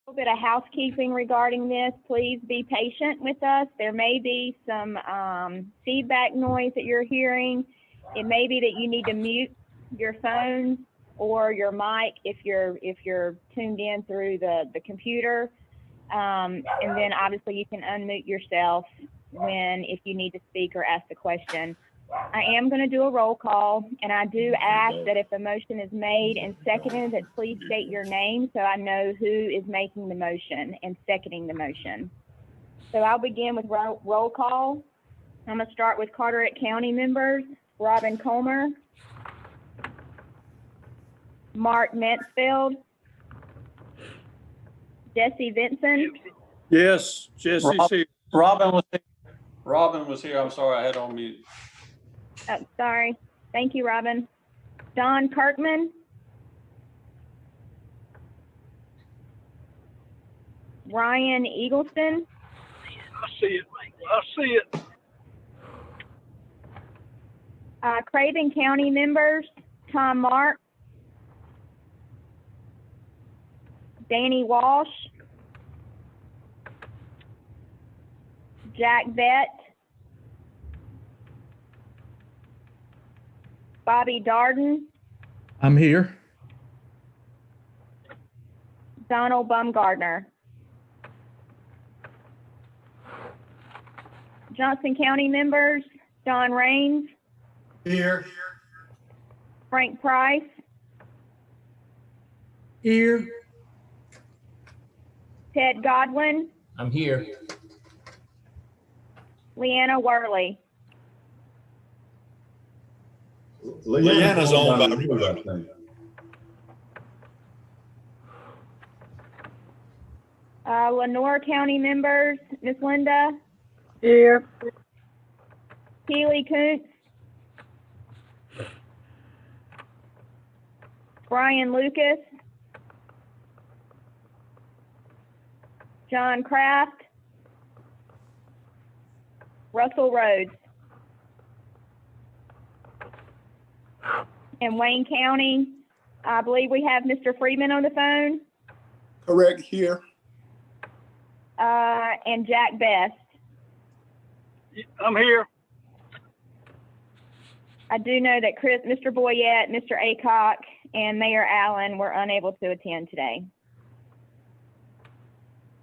little bit of housekeeping regarding this. Please be patient with us. There may be some feedback noise that you're hearing. It may be that you need to mute your phone or your mic if you're tuned in through the computer. And then obviously you can unmute yourself if you need to speak or ask a question. I am going to do a roll call, and I do ask that if the motion is made and seconded, that please state your name so I know who is making the motion and seconding the motion. So I'll begin with roll call. I'm going to start with Carteret County members: Robin Comer, Mark Mansfield, Jesse Vinson. Yes, Jesse's here. Robin was here. I'm sorry, I had on mute. Oh, sorry. Thank you, Robin. Don Kirkman. Ryan Eagleston. I see it. Craven County members: Tom Mark, Danny Walsh, Jack Vett, Bobby Darden. I'm here. Donald Bumgardner. Johnston County members: Don Raines. Here. Frank Price. Here. Ted Godwin. I'm here. Leanna Worley. Leanna's on by Ruth, I think. Lenore County members: Miss Linda. Here. Keely Koontz. Brian Lucas. John Kraft. Russell Rhodes. In Wayne County, I believe we have Mr. Freeman on the phone. Correct, here. And Jack Best. I'm here. I do know that Mr. Boyette, Mr. Aycock, and Mayor Allen were unable to attend today.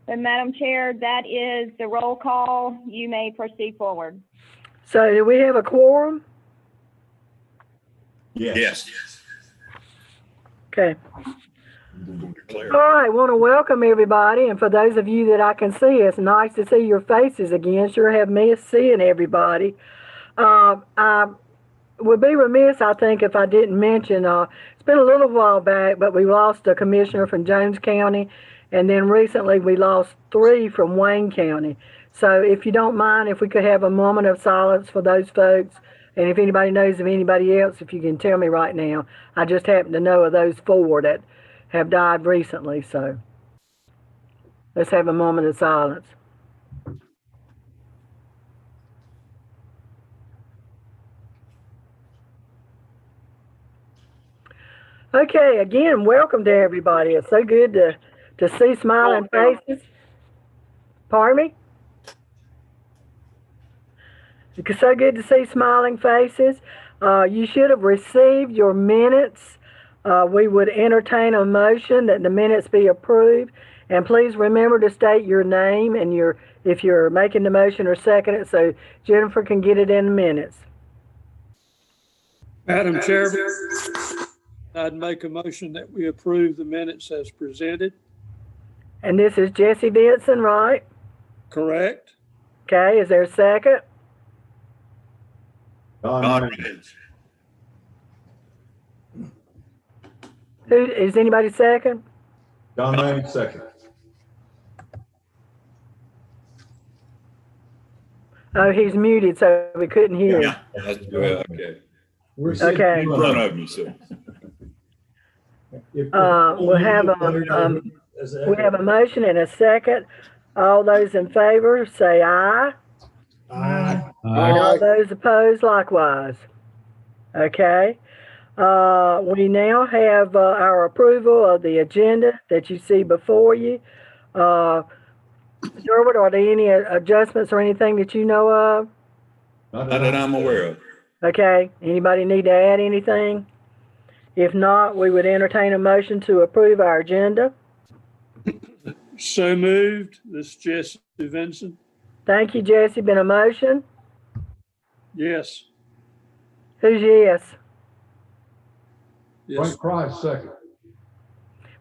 So, Madam Chair, that is the roll call. You may proceed forward. So do we have a quorum? Yes. Okay. All right, I want to welcome everybody. And for those of you that I can see, it's nice to see your faces again. Sure have missed seeing everybody. I would be remiss, I think, if I didn't mention, it's been a little while back, but we lost a commissioner from Jones County. And then recently we lost 3 from Wayne County. So if you don't mind, if we could have a moment of silence for those folks. And if anybody knows of anybody else, if you can tell me right now. I just happen to know of those 4 that have died recently. So let's have a moment of silence. Okay, again, welcome to everybody. It's so good to see smiling faces. Pardon me? It's so good to see smiling faces. You should have received your minutes. We would entertain a motion that the minutes be approved. And please remember to state your name and if you're making the motion or second it, so Jennifer can get it in the minutes. Madam Chairman, I'd make a motion that we approve the minutes as presented. And this is Jesse Benson, right? Correct. Okay, is there a second? Don. Who is anybody second? Don Manning, second. Oh, he's muted, so we couldn't hear him. That's good. Okay. Okay. In front of me, so. We have a motion and a second. All those in favor say aye. Aye. And all those opposed likewise. Okay. We now have our approval of the agenda that you see before you. Sherwood, are there any adjustments or anything that you know of? Not that I'm aware of. Okay, anybody need to add anything? If not, we would entertain a motion to approve our agenda. So moved. This is Jesse Vincent. Thank you, Jesse. Been a motion? Yes. Who's yes? Yes. Frank Price, second.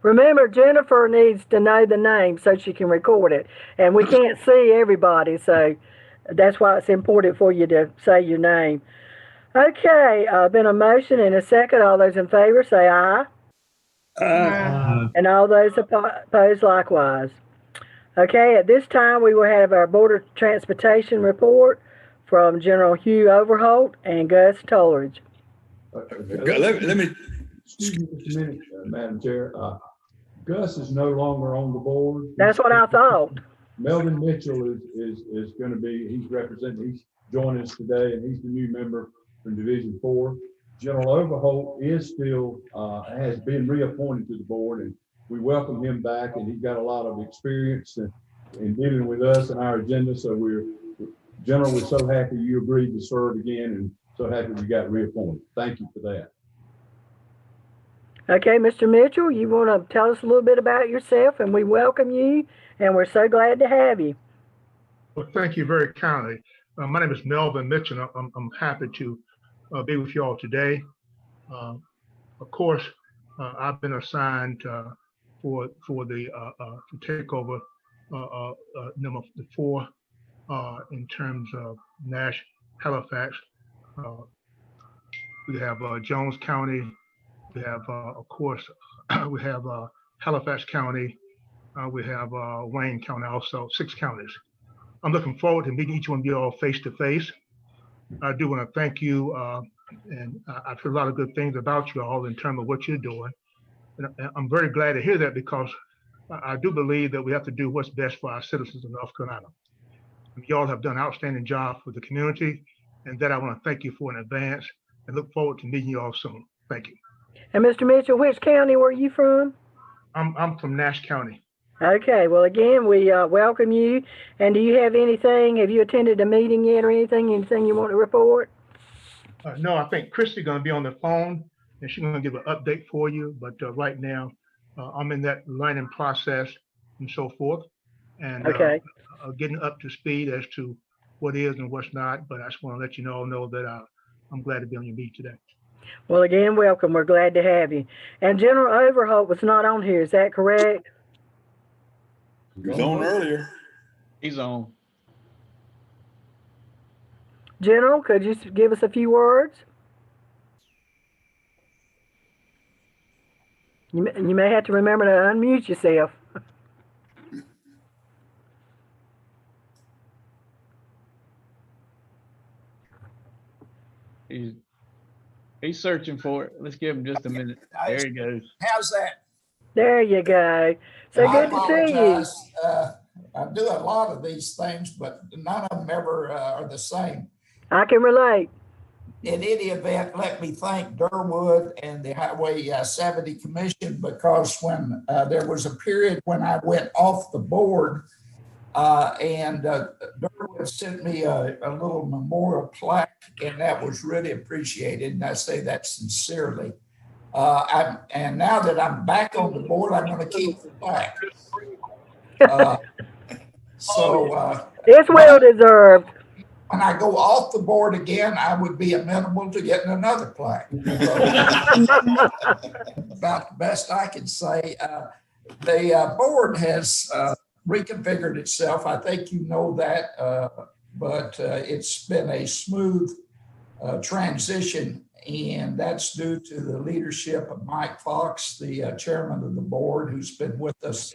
Remember, Jennifer needs to know the name so she can record it. And we can't see everybody, so that's why it's important for you to say your name. Okay, been a motion and a second. All those in favor say aye. And all those opposed likewise. Okay, at this time we will have our Board of Transportation report from General Hugh Overholt and Gus Tollridge. Let me. Excuse me just a minute, Madam Chair. Gus is no longer on the board. That's what I thought. Melvin Mitchell is going to be, he's joining us today, and he's the new member from Division 4. General Overholt is still, has been reappointed to the board, and we welcome him back, and he's got a lot of experience in dealing with us and our agenda. So General, we're so happy you agreed to serve again, and so happy we got reappointed. Thank you for that. Okay, Mr. Mitchell, you want to tell us a little bit about yourself, and we welcome you, and we're so glad to have you. Well, thank you very kindly. My name is Melvin Mitchell. I'm happy to be with you all today. Of course, I've been assigned to take over number 4 in terms of Nash Halifax. We have Jones County. We have, of course, we have Halifax County. We have Wayne County, also 6 counties. I'm looking forward to meeting each one of you all face to face. I do want to thank you, and I've heard a lot of good things about you all in terms of what you're doing. And I'm very glad to hear that, because I do believe that we have to do what's best for our citizens in North Carolina. You all have done an outstanding job for the community, and that I want to thank you for in advance, and look forward to meeting you all soon. Thank you. And Mr. Mitchell, which county were you from? I'm from Nash County. Okay, well, again, we welcome you. And do you have anything, have you attended a meeting yet or anything you want to report? No, I think Christy's going to be on the phone, and she's going to give an update for you. But right now, I'm in that learning process and so forth. And getting up to speed as to what is and what's not. But I just want to let you all know that I'm glad to be on your meeting today. Well, again, welcome. We're glad to have you. And General Overholt was not on here. Is that correct? He was on earlier. He's on. General, could you give us a few words? You may have to remember to unmute yourself. He's searching for it. Let's give him just a minute. There he goes. How's that? There you go. So good to see you. I do a lot of these things, but none of them ever are the same. I can relate. In any event, let me thank Durwood and the Highway 70 Commission, because when there was a period when I went off the board, and Durwood sent me a little memorial plaque, and that was really appreciated, and I say that sincerely. And now that I'm back on the board, I'm going to keep the plaque. It's well deserved. When I go off the board again, I would be amenable to getting another plaque. So, about the best I can say. The board has reconfigured itself. I think you know that, but it's been a smooth transition, and that's due to the leadership of Mike Fox, the chairman of the board, who's been with us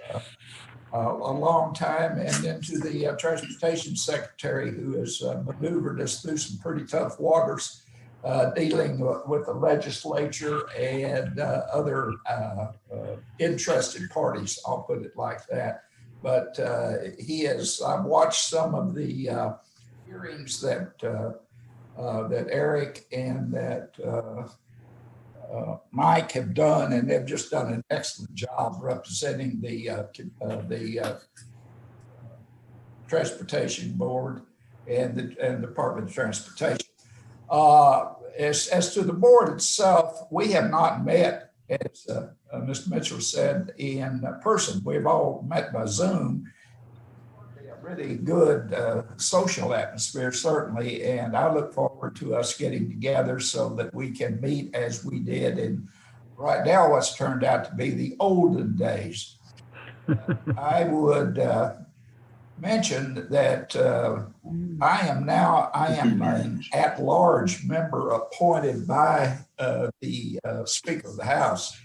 a long time, and then to the transportation secretary, who has maneuvered us through some pretty tough waters, dealing with the legislature and other interested parties, I'll put it like that. But I've watched some of the hearings that Eric and that Mike have done, and they've just done an excellent job representing the Transportation Board and the Department of Transportation. As to the board itself, we have not met, as Mr. Mitchell said, in person. We've all met by Zoom. A really good social atmosphere, certainly, and I look forward to us getting together so that we can meet as we did in right now what's turned out to be the olden days. I would mention that I am an at-large member appointed by the Speaker of the House.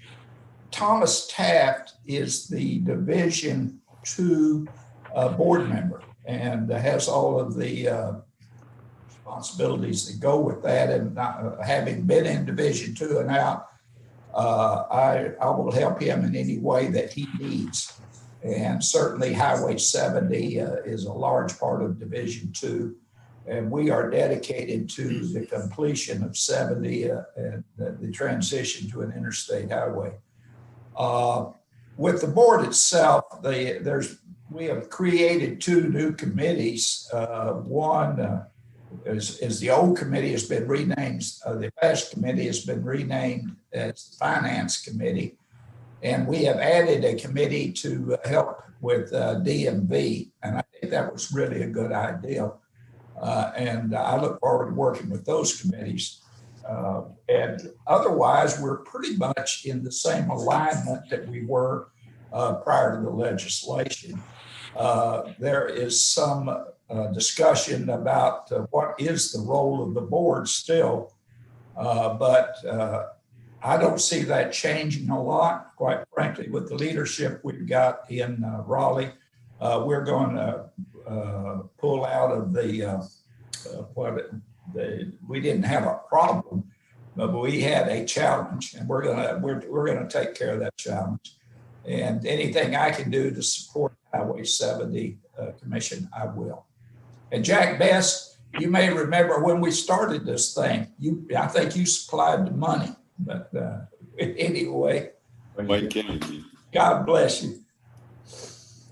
Thomas Taft is the Division II board member and has all of the responsibilities that go with that. And having been in Division II and out, I will help him in any way that he needs. And certainly Highway 70 is a large part of Division II. And we are dedicated to the completion of 70 and the transition to an interstate highway. With the board itself, we have created 2 new committees. One is the old committee has been renamed, the past committee has been renamed as the Finance Committee. And we have added a committee to help with DMV. And I think that was really a good idea. And I look forward to working with those committees. And otherwise, we're pretty much in the same alignment that we were prior to the legislation. There is some discussion about what is the role of the board still, but I don't see that changing a lot. Quite frankly, with the leadership we've got in Raleigh, we're going to pull out of we didn't have a problem, but we had a challenge, and we're gonna take care of that challenge. And anything I can do to support Highway 70 Commission, I will. And Jack Best, you may remember when we started this thing, I think you supplied the money. But anyway, God bless you.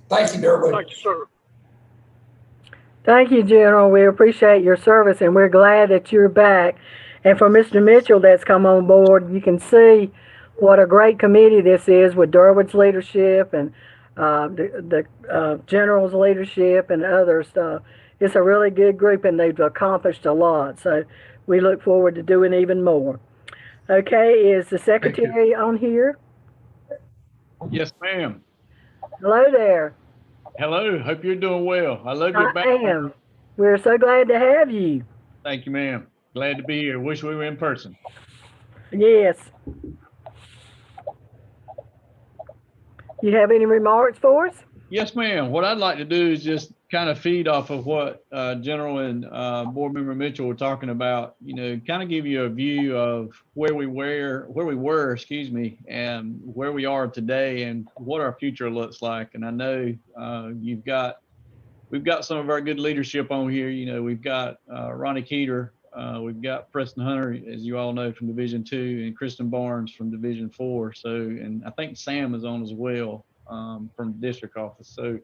Thank you, Derwin. Thank you, sir. Thank you, General. We appreciate your service, and we're glad that you're back. And for Mr. Mitchell that's come on board, you can see what a great committee this is with Derwood's leadership and the General's leadership and others. It's a really good group, and they've accomplished a lot. So we look forward to doing even more. Okay, is the secretary on here? Yes, ma'am. Hello there. Hello. Hope you're doing well. I love your I back. am. We're so glad to have you. Thank you, ma'am. Glad to be here. Wish we were in person. Yes. You have any remarks for us? Yes, ma'am. What I'd like to do is just kind of feed off of what General and Board Member Mitchell were talking about, kind of give you a view of where we were, and where we are today and what our future looks like. And I know we've got some of our good leadership on here. We've got Ronnie Keeter, we've got Preston Hunter, as you all know, from Division II, and Kristen Barnes from Division IV. So, and I think Sam is on as well from the district office. So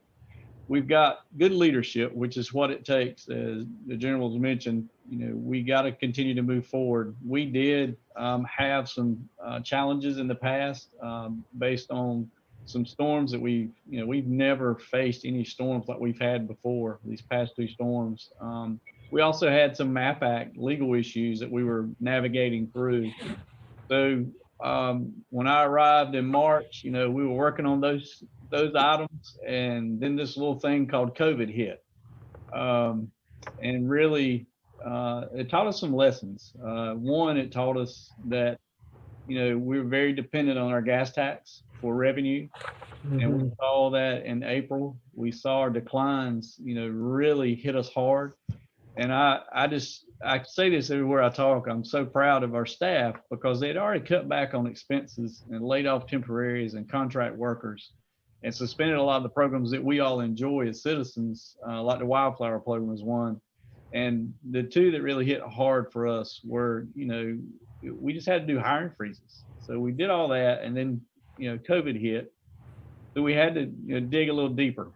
we've got good leadership, which is what it takes. As the generals mentioned, we got to continue to move forward. We did have some challenges in the past based on some storms that we've never faced any storms like we've had before, these past 2 storms. We also had some MAP Act legal issues that we were navigating through. So when I arrived in March, we were working on those items, and then this little thing called COVID hit. And really, it taught us some lessons. One, it taught us that, we're very dependent on our gas tax for revenue. Mm-hmm. And we saw that in April. We saw our declines, really hit us hard. And I say this everywhere I talk. I'm so proud of our staff because they'd already cut back on expenses and laid off temporaries and contract workers and suspended a lot of the programs that we all enjoy as citizens, like the Wildflower program was one. And the 2 that really hit hard for us were, we just had to do hiring freezes. So we did all that, and then COVID hit, so we had to dig a little deeper.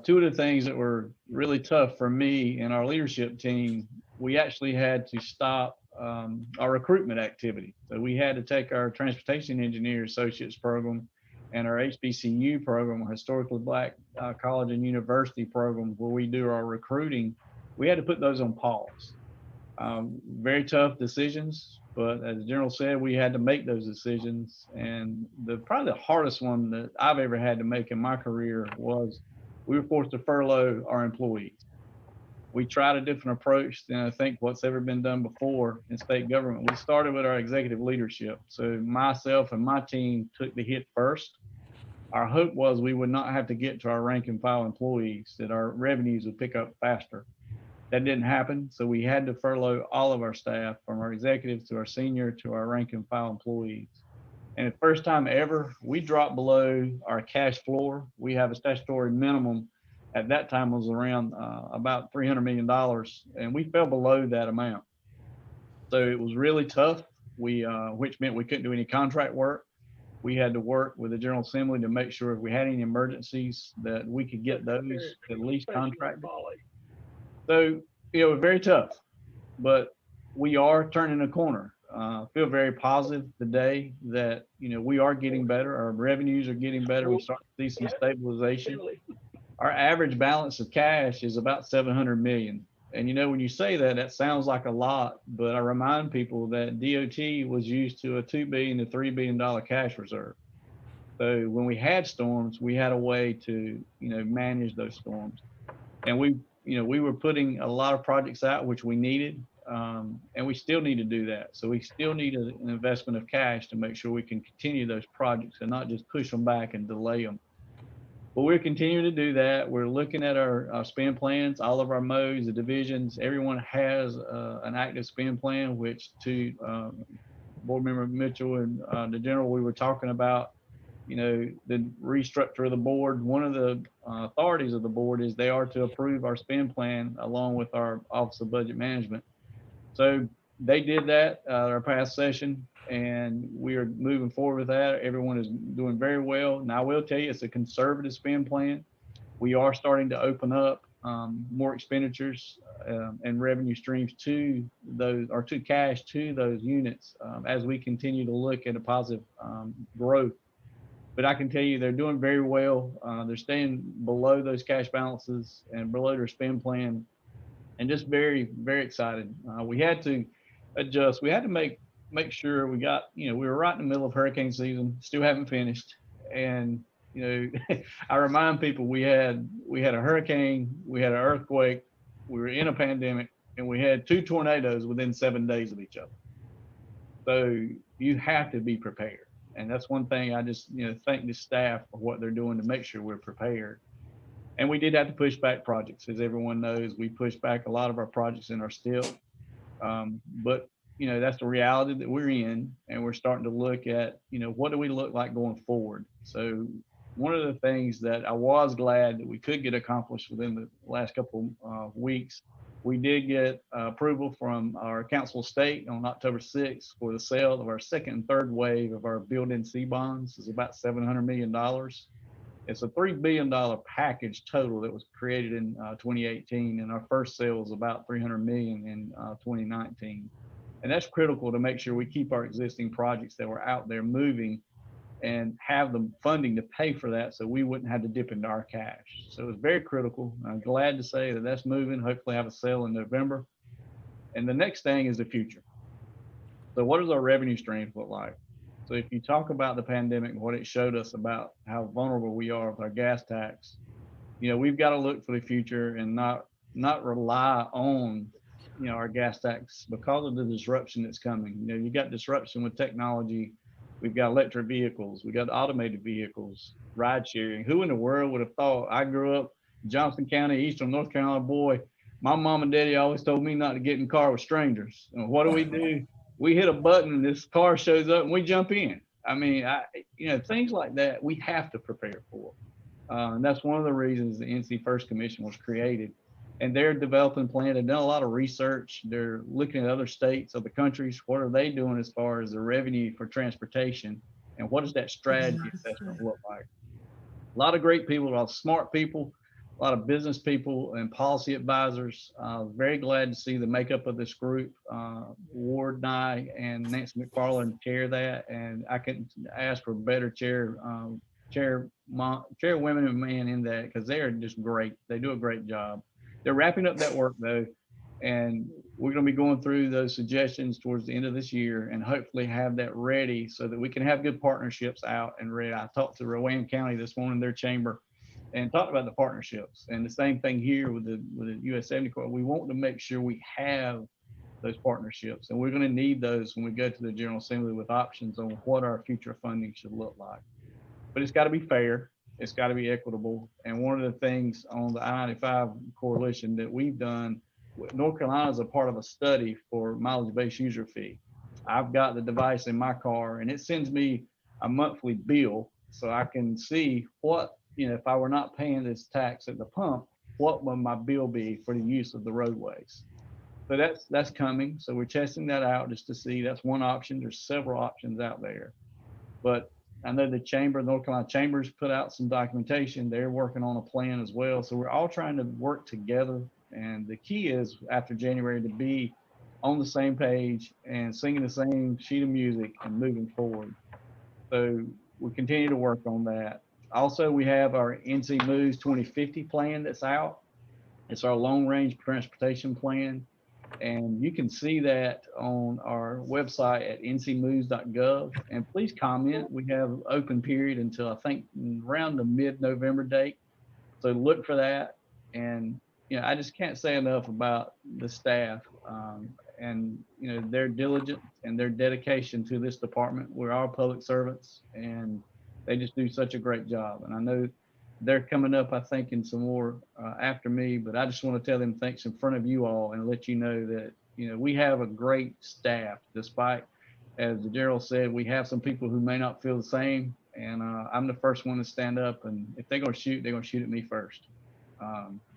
Two of the things that were really tough for me and our leadership team, we actually had to stop our recruitment activity. So we had to take our Transportation Engineer Associates program and our HBCU program, Historically Black College and University program, where we do our recruiting. We had to put those on pause. Very tough decisions, but as the General said, we had to make those decisions. And probably the hardest one that I've ever had to make in my career was we were forced to furlough our employees. We tried a different approach than I think what's ever been done before in state government. We started with our executive leadership. So myself and my team took the hit first. Our hope was we would not have to get to our rank and file employees, that our revenues would pick up faster. That didn't happen. So we had to furlough all of our staff, from our executives to our senior to our rank and file employees. And the first time ever, we dropped below our cash floor. We have a statutory minimum at that time was around about $300 million, and we fell below that amount. So it was really tough, which meant we couldn't do any contract work. We had to work with the General Assembly to make sure if we had any emergencies that we could get those at least contracted. So it was very tough, but we are turning a corner. I feel very positive today that we are getting better. Our revenues are getting better. We start to see some stabilization. Our average balance of cash is about 700 million. And when you say that, that sounds like a lot, but I remind people that DOT was used to a $2 billion to $3 billion cash reserve. So when we had storms, we had a way to, manage those storms. And we were putting a lot of projects out, which we needed, and we still need to do that. So we still need an investment of cash to make sure we can continue those projects and not just push them back and delay them. But we're continuing to do that. We're looking at our spend plans, all of our modes, the divisions. Everyone has an active spend plan, which to Board Member Mitchell and the General, we were talking about, the restructure of the board. One of the authorities of the board is they are to approve our spend plan along with our Office of Budget Management. So they did that at our past session, and we are moving forward with that. Everyone is doing very well. Now, I will tell you, it's a conservative spend plan. We are starting to open up more expenditures and revenue streams to those, or to cash to those units as we continue to look at a positive growth. But I can tell you they're doing very well. They're staying below those cash balances and below their spend plan, and just very, very excited. We had to adjust. We had to make sure we got, we were right in the middle of hurricane season, still haven't finished. And, I remind people we had a hurricane, we had an earthquake, we were in a pandemic, and we had 2 tornadoes within 7 days of each other. So you have to be prepared. And that's one thing I just, thank the staff for what they're doing to make sure we're prepared. And we did have to push back projects. As everyone knows, we pushed back a lot of our projects in our still. But that's the reality that we're in, and we're starting to look at, what do we look like going forward? So one of the things that I was glad that we could get accomplished within the last couple of weeks, we did get approval from our Council of State on October 6th for the sale of our second and third wave of our build-in C bonds. It's about $700 million. It's a $3 billion package total that was created in 2018, and our first sale was about $300 million in 2019. And that's critical to make sure we keep our existing projects that were out there moving and have the funding to pay for that, so we wouldn't have to dip into our cash. So it's very critical. I'm glad to say that that's moving. Hopefully have a sale in November. And the next thing is the future. So what does our revenue streams look like? So if you talk about the pandemic and what it showed us about how vulnerable we are with our gas tax, we've got to look for the future and not rely on, our gas tax because of the disruption that's coming. You got disruption with technology. We've got electric vehicles. We got automated vehicles, ride sharing. Who in the world would have thought? I grew up Johnston County, Eastern North Carolina boy. My mom and daddy always told me not to get in the car with strangers. And what do? We hit a button and this car shows up and we jump in. I mean, things like that we have to prepare for. And that's one of the reasons the NC First Commission was created. and they're developing a plan. They've done a lot of research. They're looking at other states, other countries. What are they doing as far as the revenue for transportation? And what is that strategy assessment look like? A lot of great people, a lot of smart people, a lot of business people and policy advisors. Very glad to see the makeup of this group. Ward Nye and Nancy McFarland chair that, and I couldn't ask for better chairwomen and men in that, because they are just great. They do a great job. They're wrapping up that work though, and we're going to be going through those suggestions towards the end of this year and hopefully have that ready so that we can have good partnerships out and ready. I talked to Rowan County this morning, their chamber, and talked about the partnerships, and the same thing here with the US 70 Corps. We want to make sure we have those partnerships, and we're going to need those when we go to the General Assembly with options on what our future funding should look like. But it's got to be fair. It's got to be equitable. And one of the things on the I-95 coalition that we've done, North Carolina is a part of a study for mileage-based user fee. I've got the device in my car, and it sends me a monthly bill so I can see what, if I were not paying this tax at the pump, what would my bill be for the use of the roadways? So that's coming. So we're testing that out just to see. That's one option. There's several options out there. But I know the chamber, North Carolina Chambers, put out some documentation. They're working on a plan as well. So we're all trying to work together. And the key is after January to be on the same page and singing the same sheet of music and moving forward. So we continue to work on that. Also, we have our NC Moves 2050 plan that's out. It's our long range transportation plan. And you can see that on our website at ncmoves.gov. And please comment. We have open period until I think around the mid-November date. So look for that. And I just can't say enough about the staff and their diligence and their dedication to this department. We're all public servants, and they just do such a great job. And I know they're coming up, I think, in some more after me, but I just want to tell them thanks in front of you all and let you know that, we have a great staff, despite, as the general said, we have some people who may not feel the same. And I'm the first one to stand up, and if they're going to shoot, they're going to shoot at me first.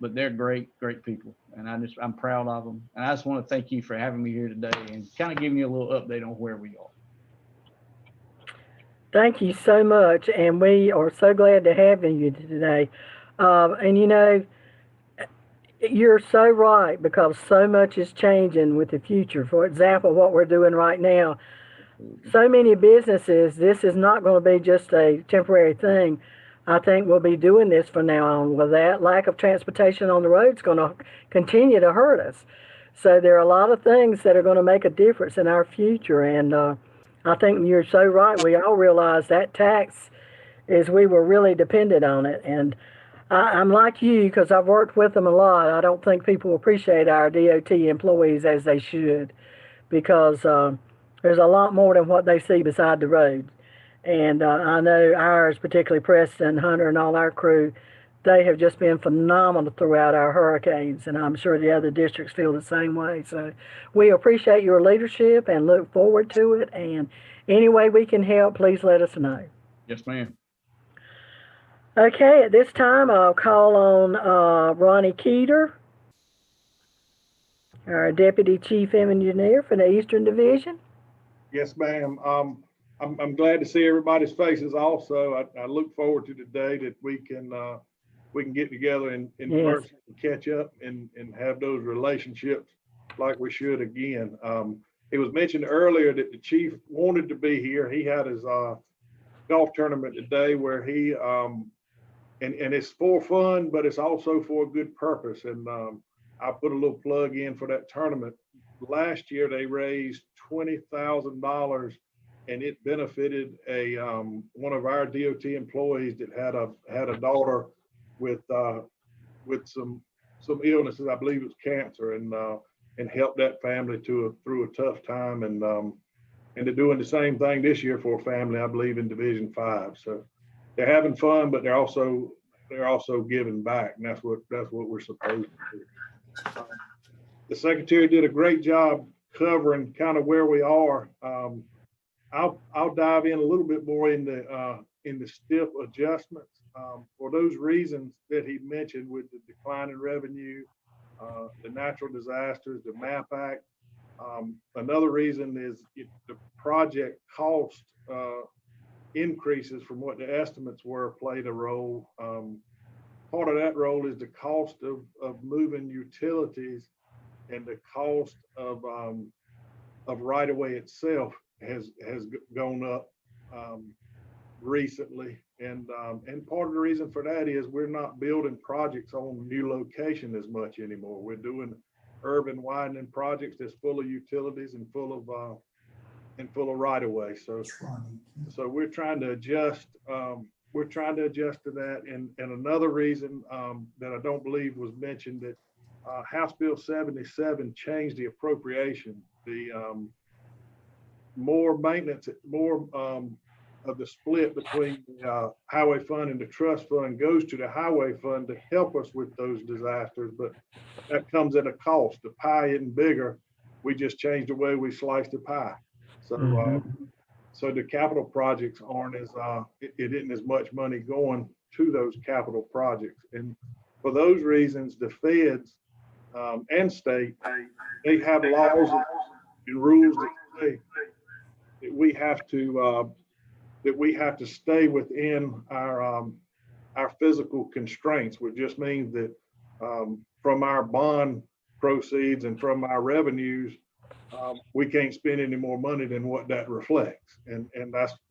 But they're great people, and I'm proud of them. And I just want to thank you for having me here today and kind of giving you a little update on where we are. Thank you so much, and we are so glad to have you today. And you're so right, because so much is changing with the future. For example, what we're doing right now, so many businesses, this is not going to be just a temporary thing. I think we'll be doing this from now on. With that lack of transportation on the road is going to continue to hurt us. So there are a lot of things that are going to make a difference in our future. And I think you're so right. We all realize that tax we were really dependent on it. And I'm like you, because I've worked with them a lot. I don't think people appreciate our DOT employees as they should, because there's a lot more than what they see beside the road. And I know ours, particularly Preston, Hunter, and all our crew, they have just been phenomenal throughout our hurricanes, and I'm sure the other districts feel the same way. So we appreciate your leadership and look forward to it. And any way we can help, please let us know. Yes, ma'am. Okay, at this time, I'll call on Ronnie Keeter, our Deputy Chief Engineer for the Eastern Division. Yes, ma'am. I'm glad to see everybody's faces also. I look forward to the day that we can get together in person and catch up and have those relationships like we should again. It was mentioned earlier that the chief wanted to be here. He had his golf tournament today where he, and it's for fun, but it's also for a good purpose. And I put a little plug in for that tournament. Last year, they raised $20,000, and it benefited one of our DOT employees that had a daughter with some illnesses. I believe it was cancer, and helped that family through a tough time. And they're doing the same thing this year for a family, I believe, in Division 5. So they're having fun, but they're also giving back, and that's what we're supposed to do. The secretary did a great job covering kind of where we are. I'll dive in a little bit more in the STIP adjustments for those reasons that he mentioned, with the decline in revenue the natural disasters, the MAP Act. Another reason is the project cost increases from what the estimates were played a role. Part of that role is the cost of moving utilities, and the cost of right-of-way itself has gone up recently. And part of the reason for that is we're not building projects on new location as much anymore. We're doing urban widening projects that's full of utilities and full of right-of-way. So we're trying to adjust. We're trying to adjust to that. And another reason that I don't believe was mentioned, that House Bill 77 changed the appropriation. The more maintenance, more of the split between the highway fund and the trust fund goes to the highway fund to help us with those disasters, but that comes at a cost. The pie isn't bigger. We just changed the way we slice the pie. So, so the capital projects aren't as, it isn't as much money going to those capital projects. And for those reasons, the feds and state, they have laws and rules that say that we have to stay within our physical constraints, which just means that from our bond proceeds and from our revenues, we can't spend any more money than what that reflects. And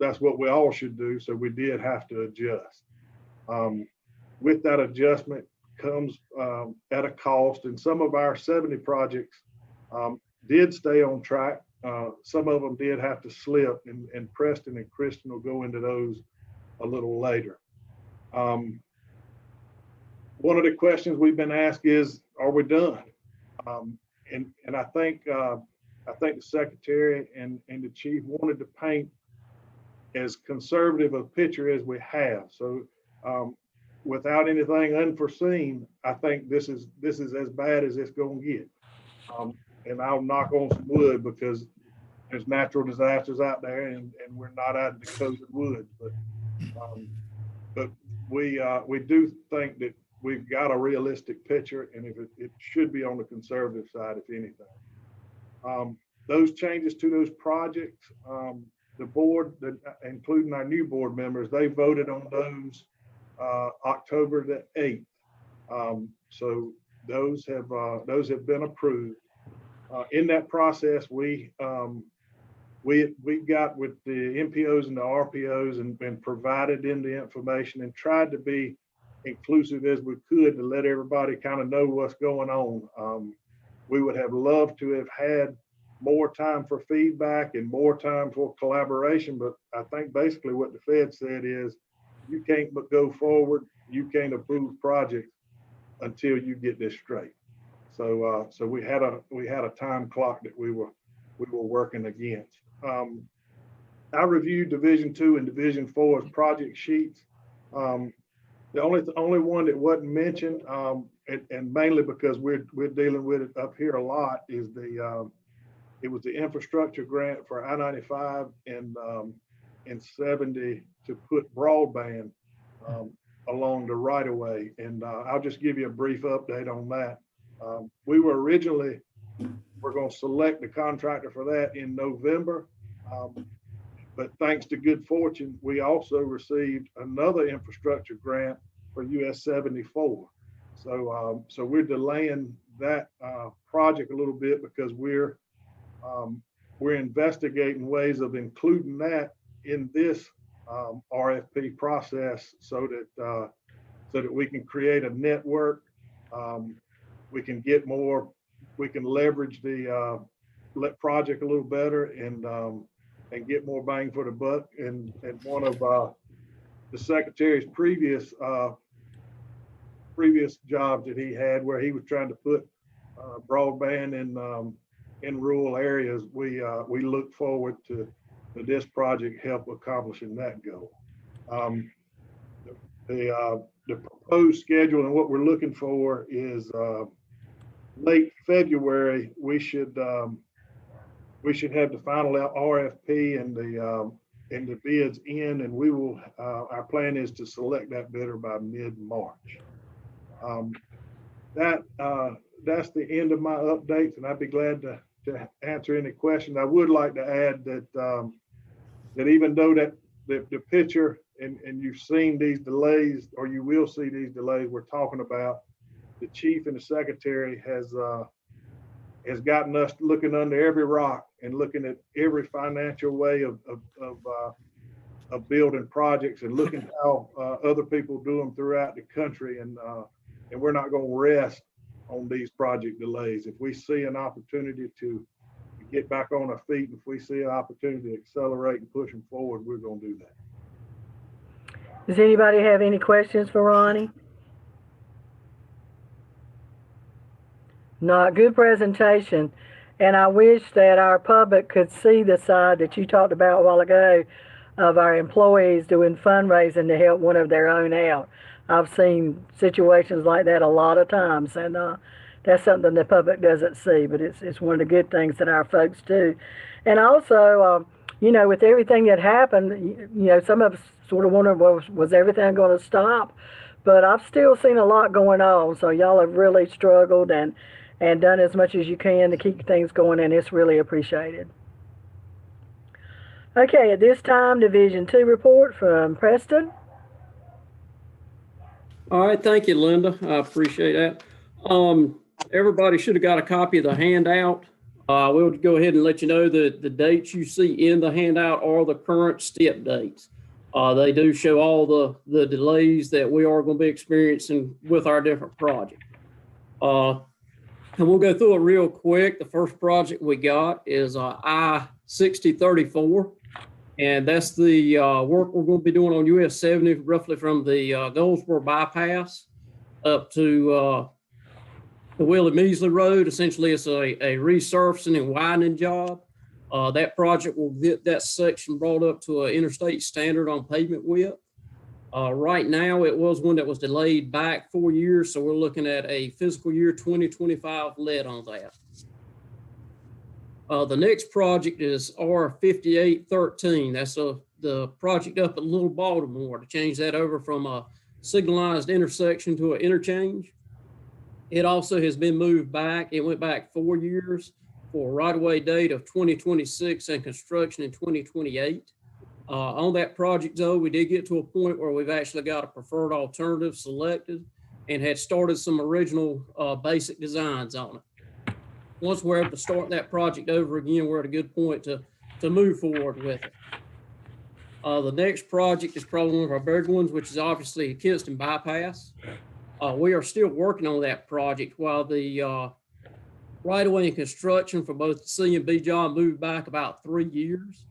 that's what we all should do. So we did have to adjust. With that adjustment comes at a cost, and some of our 70 projects did stay on track. Some of them did have to slip, and Preston and Kristen will go into those a little later. One of the questions we've been asked is, are we done? And I think the secretary and the chief wanted to paint as conservative a picture as we have. So without anything unforeseen, I think this is as bad as it's going to get. And I'll knock on some wood, because there's natural disasters out there, and we're not out in the coast woods. But we do think that we've got a realistic picture, and if it should be on the conservative side, if anything. Those changes to those projects, the board, including our new board members, they voted on those October the 8th. So those have been approved. In that process, we got with the MPOs and the RPOs and provided them the information and tried to be inclusive as we could to let everybody kind of know what's going on. We would have loved to have had more time for feedback and more time for collaboration, but I think basically what the Fed said is, you can't but go forward, you can't approve projects until you get this straight. So we had a time clock that we were working against. I reviewed Division 2 and Division 4's project sheets. The only one that wasn't mentioned, and mainly because we're dealing with it up here a lot, is it was the infrastructure grant for I-95 and 70 to put broadband along the right of way. And I'll just give you a brief update on that. We were originally, we're going to select the contractor for that in November. But thanks to good fortune, we also received another infrastructure grant for US 74. So we're delaying that project a little bit, because we're investigating ways of including that in this RFP process, so that we can create a network. We can get more, we can leverage the project a little better, and get more bang for the buck. And one of the secretary's previous jobs that he had, where he was trying to put broadband in rural areas, we look forward to this project help accomplishing that goal. The proposed schedule and what we're looking for is late February. We should have the final RFP and the bids in, and we will. Our plan is to select that bidder by mid-March. that's the end of my updates, and I'd be glad to answer any questions. I would like to add that that even though that the picture and you've seen these delays, or you will see these delays we're talking about, the chief and the secretary has gotten us looking under every rock and looking at every financial way of building projects and looking how other people do them throughout the country, and we're not going to rest on these project delays. If we see an opportunity to get back on our feet, if we see an opportunity to accelerate and push them forward, we're going to do that. Does anybody have any questions for Ronnie? Not good presentation. And I wish that our public could see the side that you talked about a while ago of our employees doing fundraising to help one of their own out. I've seen situations like that a lot of times, and that's something the public doesn't see, but it's one of the good things that our folks do. And also, you know, with everything that happened, you know, some of us sort of wonder, was everything going to stop? But I've still seen a lot going on, so y'all have really struggled and done as much as you can to keep things going, and it's really appreciated. Okay, at this time, Division 2 report from Preston. All right, thank you, Linda. I appreciate that. Everybody should have got a copy of the handout. We'll go ahead and let you know that the dates you see in the handout are the current step dates. They do show all the delays that we are going to be experiencing with our different projects. And we'll go through it real quick. The first project we got is I-6034. And that's the work we're going to be doing on US 70, roughly from the Goldsboro bypass up to the Galilee Road. Essentially, it's a resurfacing and widening job. That project will get that section brought up to an interstate standard on pavement width. Right now, it was one that was delayed back 4 years, so we're looking at a fiscal year 2025 lead on that. The next project is R5813. That's the project up at Little Baltimore to change that over from a signalized intersection to an interchange. It also has been moved back. It went back 4 years for a right-of-way date of 2026 and construction in 2028. On that project, though, we did get to a point where we've actually got a preferred alternative selected and had started some original basic designs on it. Once we're able to start that project over again, we're at a good point to move forward with it. The next project is probably one of our bigger ones, which is obviously a Kinston bypass. We are still working on that project while the right-of-way and construction for both the C and B job moved back about 3 years.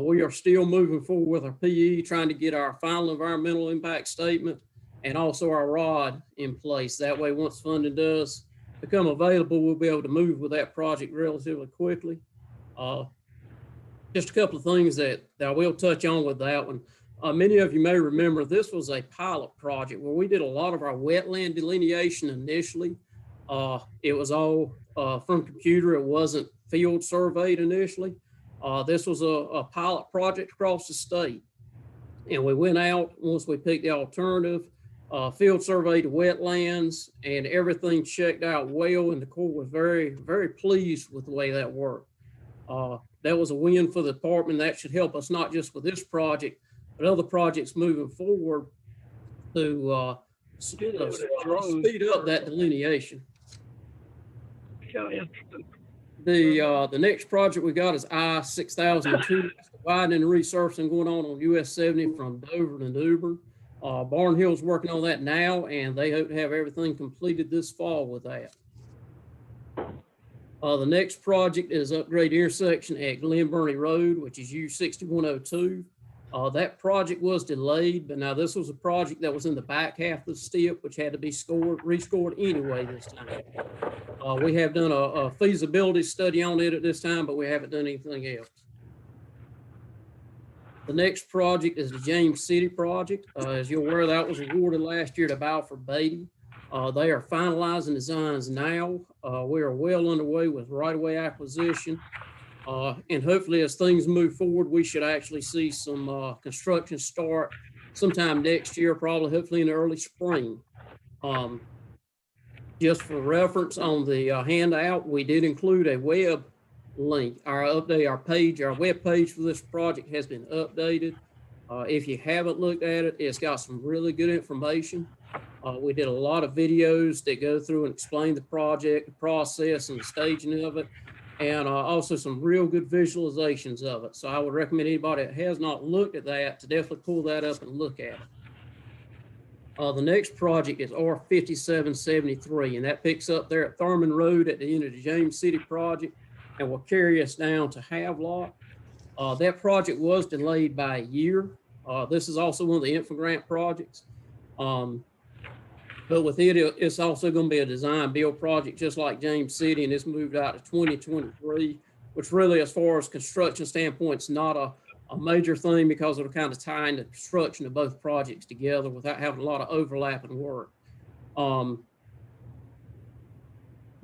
We are still moving forward with our PE, trying to get our final environmental impact statement and also our ROD in place. That way, once funding does become available, we'll be able to move with that project relatively quickly. Just a couple of things that I will touch on with that one. Many of you may remember this was a pilot project where we did a lot of our wetland delineation initially. It was all from computer. It wasn't field surveyed initially. This was a pilot project across the state. And we went out, once we picked the alternative, field surveyed the wetlands, and everything checked out well, and the Corps was very, very pleased with the way that worked. That was a win for the department. That should help us not just with this project, but other projects moving forward to speed up that delineation. The next project we got is I-6002, widening and resurfacing going on US 70 from Dover to Newbern. Barnhill's working on that now, and they hope to have everything completed this fall with that. The next project is upgrade intersection at Galilee Road, which is U6102. That project was delayed, but now this was a project that was in the back half of the step, which had to be rescored anyway this time. We have done a feasibility study on it at this time, but we haven't done anything else. The next project is the James City project. As you're aware, that was awarded last year to Balfour Beatty. They are finalizing designs now. We are well underway with right-of-way acquisition. And hopefully as things move forward, we should actually see some construction start sometime next year, probably hopefully in the early spring. Just for reference on the handout, we did include a web link. Our page, our web page for this project has been updated. If you haven't looked at it, it's got some really good information. We did a lot of videos that go through and explain the project, the process, and the staging of it, and also some real good visualizations of it. So I would recommend anybody that has not looked at that to definitely pull that up and look at it. The next project is R5773, and that picks up there at Thurman Road at the end of the James City project and will carry us down to Havelock. That project was delayed by a year. This is also one of the infant grant projects. But with it, it's also going to be a design build project, just like James City, and it's moved out to 2023, which really, as far as construction standpoint, is not a major thing because it'll kind of tie into construction of both projects together without having a lot of overlapping work. You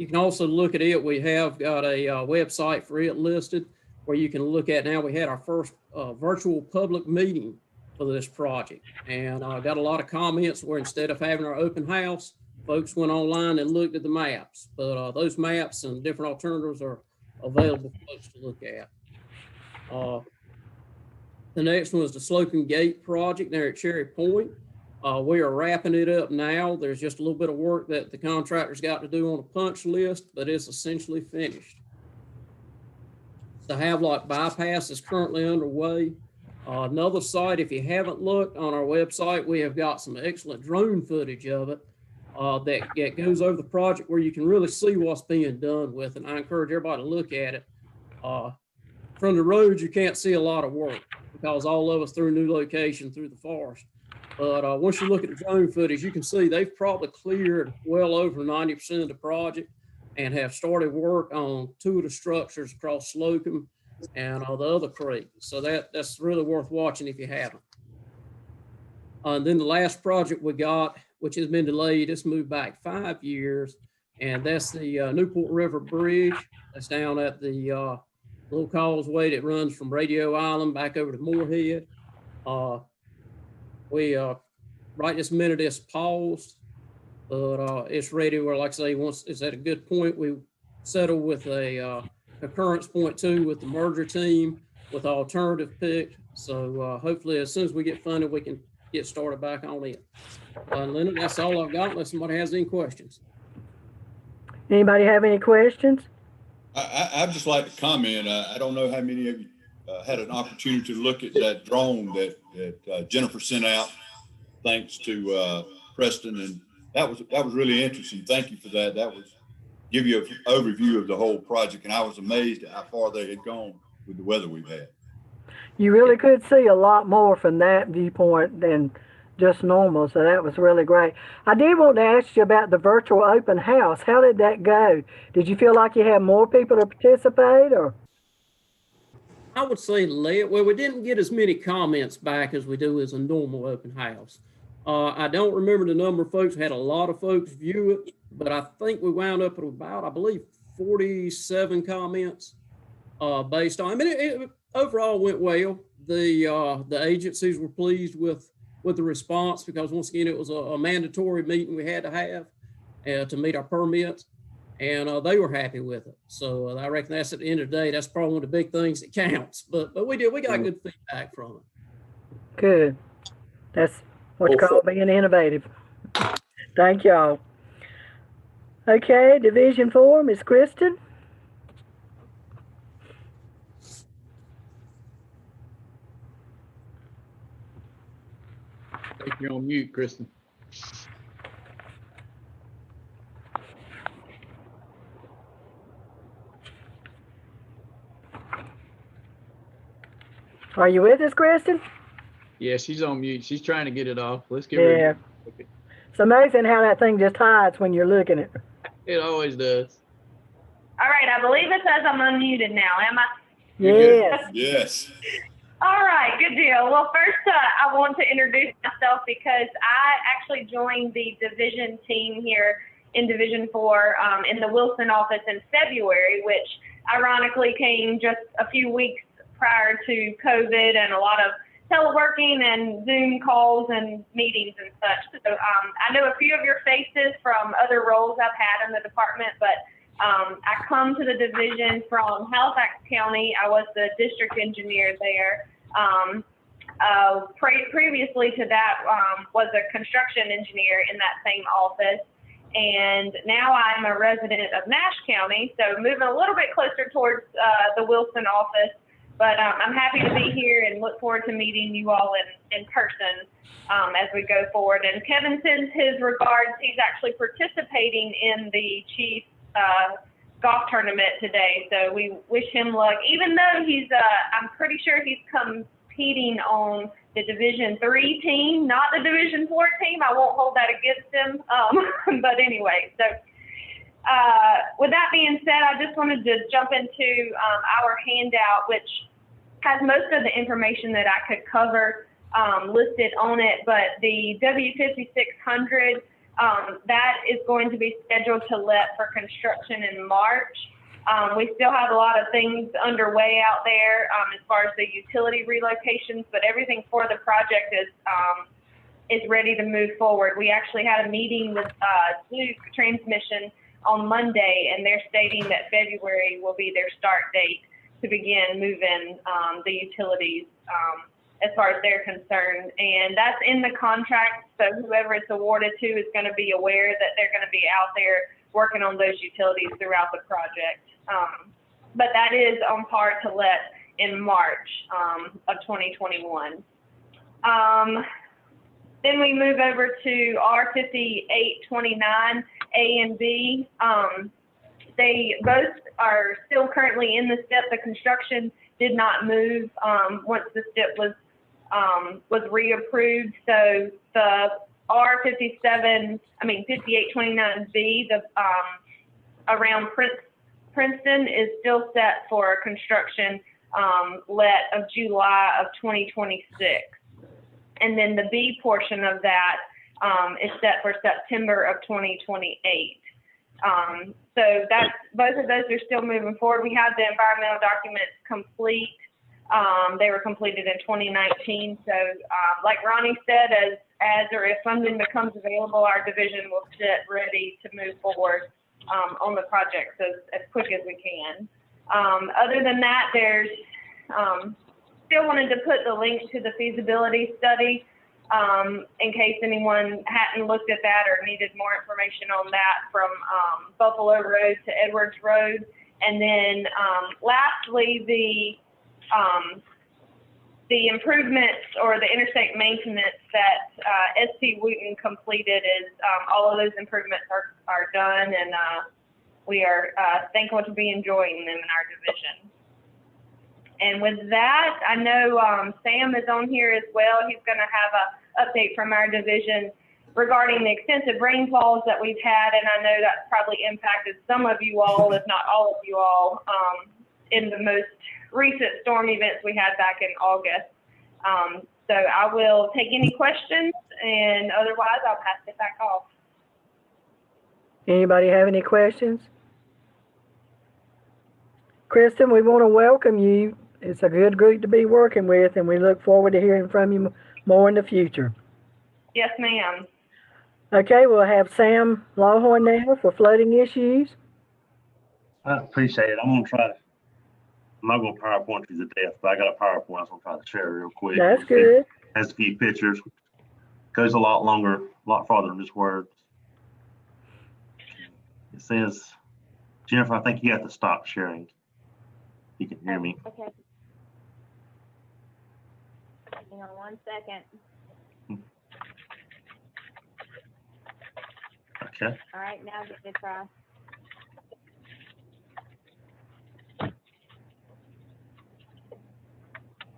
can also look at it. We have got a website for it listed where you can look at now. We had our first virtual public meeting for this project, and got a lot of comments where instead of having our open house, folks went online and looked at the maps. But those maps and different alternatives are available for folks to look at. The next one is the Sloping Gate project there at Cherry Point. We are wrapping it up now. There's just a little bit of work that the contractor's got to do on a punch list, but it's essentially finished. The Havelock bypass is currently underway. Another site, if you haven't looked on our website, we have got some excellent drone footage of it that goes over the project where you can really see what's being done with it. And I encourage everybody to look at it. From the road, you can't see a lot of work because all of us through a new location through the forest. But once you look at the drone footage, you can see they've probably cleared well over 90% of the project and have started work on 2 of the structures across Slocum and the other creek. So that's really worth watching if you haven't. And then the last project we got, which has been delayed, it's moved back 5 years, and that's the Newport River Bridge. That's down at the little causeway that runs from Radio Island back over to Moorhead. We right this minute it's paused, but it's ready. Where, like I say, once it's at a good point, we settle with a occurrence point 2 with the merger team with alternative picked. So hopefully, as soon as we get funded, we can get started back on it. Leonard, that's all I've got. Unless somebody has any questions. Anybody have any questions? I'd just like to comment. I don't know how many of you had an opportunity to look at that drone that Jennifer sent out, thanks to Preston, and that was really interesting. Thank you for that. That was give you an overview of the whole project, and I was amazed at how far they had gone with the weather we've had. You really could see a lot more from that viewpoint than just normal, so that was really great. I did want to ask you about the virtual open house. How did that go? Did you feel like you had more people to participate, or? I would say well, we didn't get as many comments back as we do as a normal open house. I don't remember the number of folks. We had a lot of folks view it, but I think we wound up at about, I believe, 47 comments based on. I mean, it overall went well. The agencies were pleased with the response because, once again, it was a mandatory meeting we had to have to meet our permits, and they were happy with it. So I reckon that's, at the end of the day, that's probably one of the big things that counts. But we got good feedback from it. Good. That's what you call being innovative. Thank y'all. Okay, Division 4, Ms. Kristen. You're on mute, Kristen. Are you with us, Kristen? Yeah, she's on mute. She's trying to get it off. Let's get rid of it. Okay. It's amazing how that thing just hides when you're looking at it. It always does. All right, I believe it says I'm unmuted now, am I? Yes. Yes. All right, good deal. Well, first, I want to introduce myself because I actually joined the division team here in Division 4 in the Wilson office in February, which ironically came just a few weeks prior to COVID and a lot of teleworking and Zoom calls and meetings and such. So I know a few of your faces from other roles I've had in the department, but I come to the division from Halifax County. I was the district engineer there. Previously to that, was a construction engineer in that same office. And now I'm a resident of Nash County, so moving a little bit closer towards the Wilson office. But I'm happy to be here and look forward to meeting you all in person as we go forward. And Kevin sends his regards. He's actually participating in the Chiefs golf tournament today, so we wish him luck. Even though he's, I'm pretty sure he's competing on the Division III team, not the Division IV team. I won't hold that against him. But anyway, so with that being said, I just wanted to jump into our handout, which has most of the information that I could cover listed on it. But the W5600, that is going to be scheduled to let for construction in March. We still have a lot of things underway out there as far as the utility relocations, but everything for the project is ready to move forward. We actually had a meeting with Duke Transmission on Monday, and they're stating that February will be their start date to begin moving the utilities as far as they're concerned. And that's in the contract, so whoever it's awarded to is going to be aware that they're going to be out there working on those utilities throughout the project. But that is on par to let in March of 2021. Then we move over to R5829 A and B. They both are still currently in the STIP. The construction did not move once the STIP was reapproved. So the R5829B, the around Princeton, is still set for construction let of July of 2026. And then the B portion of that is set for September of 2028. So that's, both of those are still moving forward. We have the environmental documents complete. They were completed in 2019. So like Ronnie said, as or if funding becomes available, our division will sit ready to move forward on the projects as quick as we can. Other than that, there's still wanted to put the link to the feasibility study in case anyone hadn't looked at that or needed more information on that, from Buffalo Road to Edwards Road. And then lastly, the improvements or the interstate maintenance that ST Wooten completed is all of those improvements are done, and we are thankful to be enjoying them in our division. And with that, I know Sam is on here as well. He's going to have an update from our division regarding the extensive rainfalls that we've had, and I know that's probably impacted some of you all, if not all of you all, in the most recent storm events we had back in August. So I will take any questions, and otherwise I'll pass it back off. Anybody have any questions? Kristen, we want to welcome you. It's a good group to be working with, and we look forward to hearing from you more in the future. Yes, ma'am. Okay, we'll have Sam Lawhorn now for flooding issues. I appreciate it. I'm going to try to, I'm not going to PowerPoint you to death, but I got a PowerPoint I was going to try to share real quick. That's good. It has a few pictures. Goes a lot longer, a lot farther than just words. It says, Jennifer, I think you have to stop sharing. You can hear me. Okay. Hang on 1 second. Okay. All right, now give it a try.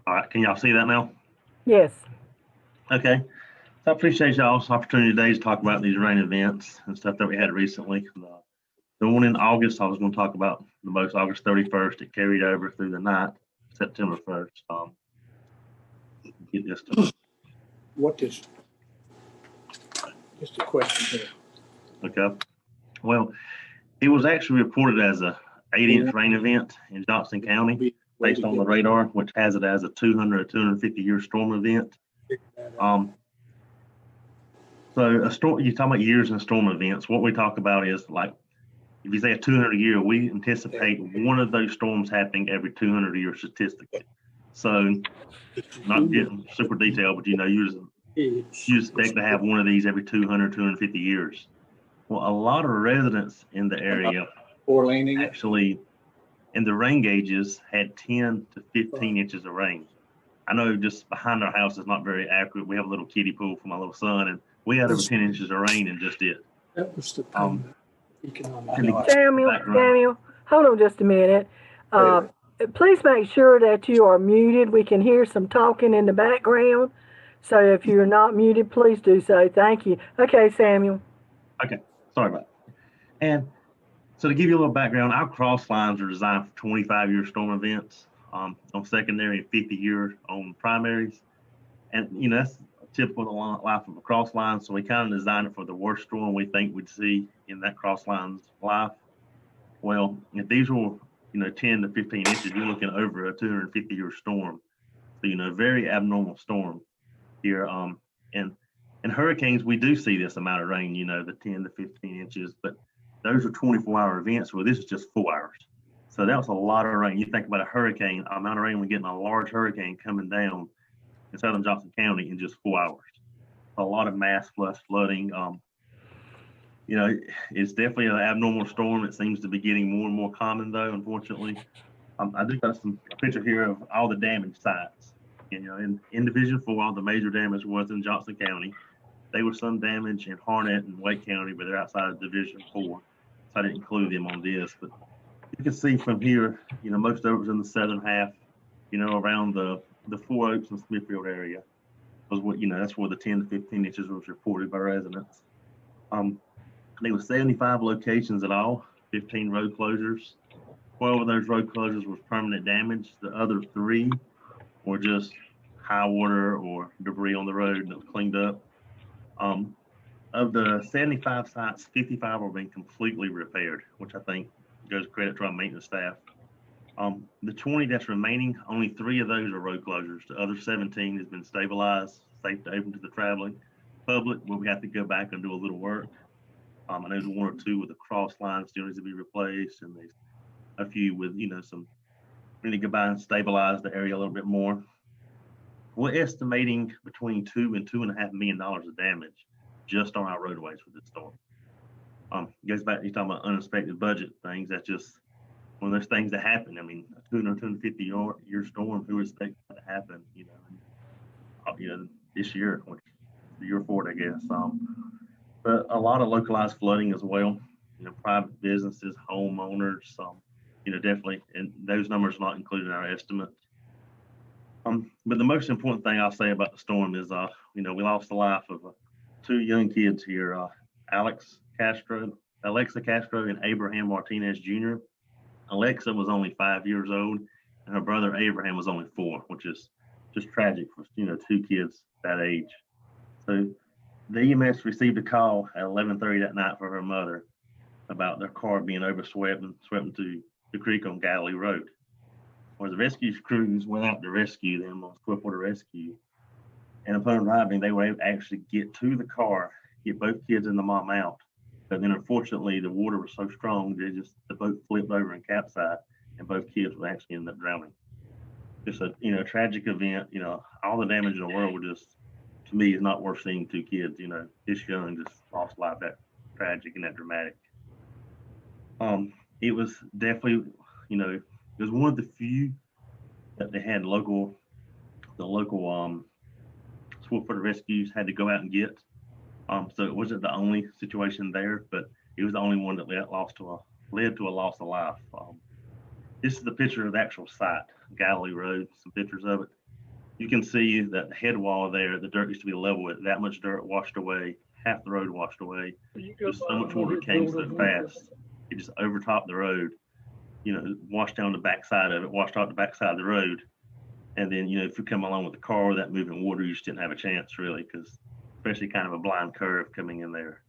All right, can y'all see that now? Yes. Okay. So I appreciate y'all's opportunity today to talk about these rain events and stuff that we had recently. The one in August, I was going to talk about the most, August 31st. It carried over through the night, September 1st. Get this to What is, just a question here. Okay. Well, it was actually reported as a 8-inch rain event in Johnston County. based on the radar, which has it as a 200 or 250 year storm event. So a storm, you talk about years in storm events. What we talk about is like, if you say a 200 year, we anticipate one of those storms happening every 200 year statistically. So not getting super detailed, but you expect to have one of these every 200, 250 years. Well, a lot of residents in the area actually, in the rain gauges, had 10 to 15 inches of rain. I know just behind our house is not very accurate. We have a little kiddie pool for my little son, and we had over 10 inches of rain and just it. That was the economic. Samuel, hold on just a minute. Please make sure that you are muted. We can hear some talking in the background. So if you're not muted, please do so. Thank you. Okay, Samuel. Okay, sorry about that. And so to give you a little background, our cross lines are designed for 25-year storm events on secondary and 50-year on primaries. And, that's typical of the life of a cross line. So we kind of designed it for the worst storm we think we'd see in that cross line's life. Well, if these were, 10 to 15 inches, you're looking over a 250-year storm. So, very abnormal storm here. And in hurricanes, we do see this amount of rain, the 10 to 15 inches, but those are 24-hour events. Well, this is just 4 hours. So that was a lot of rain. You think about a hurricane, amount of rain we're getting, a large hurricane coming down in southern Johnston County in just 4 hours. A lot of mass flooding. It's definitely an abnormal storm. It seems to be getting more and more common, though, unfortunately. I do got a picture here of all the damage sites. In Division 4, all the major damage was in Johnston County. There was some damage in Harnett and Wake County, but they're outside of Division 4. So I didn't include them on this. But you can see from here, most of it was in the southern half, around the Four Oaks and Smithfield area. Was what that's where the 10 to 15 inches was reported by residents. There was 75 locations at all, 15 road closures. 12 of those road closures was permanent damage. The other 3 were just high water or debris on the road that was cleaned up. Of the 75 sites, 55 are being completely repaired, which I think goes credit to our maintenance staff. The 20 that's remaining, only 3 of those are road closures. The other 17 has been stabilized, safe to open to the traveling public, but we have to go back and do a little work. I know there's 1 or 2 with the cross line still needs to be replaced, and there's a few with, we need to go by and stabilize the area a little bit more. We're estimating between $2 and $2.5 million of damage just on our roadways with this storm. Goes back to you talking about unexpected budget things. That's just one of those things that happen. I mean, a 200, 250 year storm, who expects that to happen, this year, which is the year for it, I guess. But a lot of localized flooding as well, private businesses, homeowners, definitely, and those numbers are not included in our estimate. But the most important thing I'll say about the storm is, we lost the life of 2 young kids here, Alexa Castro and Abraham Martinez Jr. Alexa was only 5 years old, and her brother Abraham was only 4, which is just tragic for 2 kids that age. So the EMS received a call at 11:30 that night for her mother about their car being overswept and swept into the creek on Galilee Road. Where the rescue crews went out to rescue them on swiftwater rescue, and upon arriving, they were able to actually get to the car, get both kids and the mom out. But then, unfortunately, the water was so strong the boat flipped over and capsized, and both kids would actually end up drowning. Just a tragic event. All the damage in the world would just, to me, is not worth seeing 2 kids. This young just lost life. That tragic and that dramatic. It was definitely, it was one of the few that they had the local swiftwater rescues had to go out and get. So it wasn't the only situation there, but it was the only one that led to a loss of life. This is the picture of the actual site, Galilee Road, some pictures of it. You can see that the head wall there, the dirt used to be level with that much dirt washed away, half the road washed away. Just so much water came so fast. It just overtopped the road, washed down the backside of it, washed out the backside of the road. And then, if you come along with the car with that moving water, you just didn't have a chance really, because especially kind of a blind curve coming in there.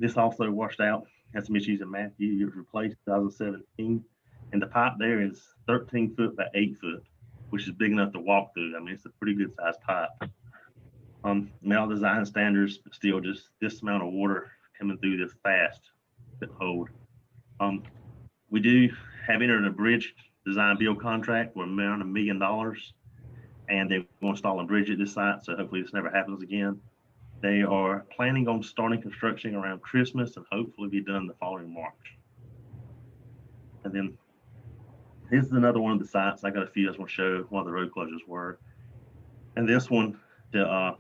This also washed out, had some issues in Matthew. It was replaced in 2017. And the pipe there is 13 foot by 8 foot, which is big enough to walk through. I mean, it's a pretty good sized pipe. Now design standards, but still just this amount of water coming through this fast that hold. We do have entered a bridge design build contract. We're around $1 million, and they want to install a bridge at this site. So hopefully this never happens again. They are planning on starting construction around Christmas and hopefully be done the following March. And then this is another one of the sites. I got a few I just want to show what the road closures were. And this one, the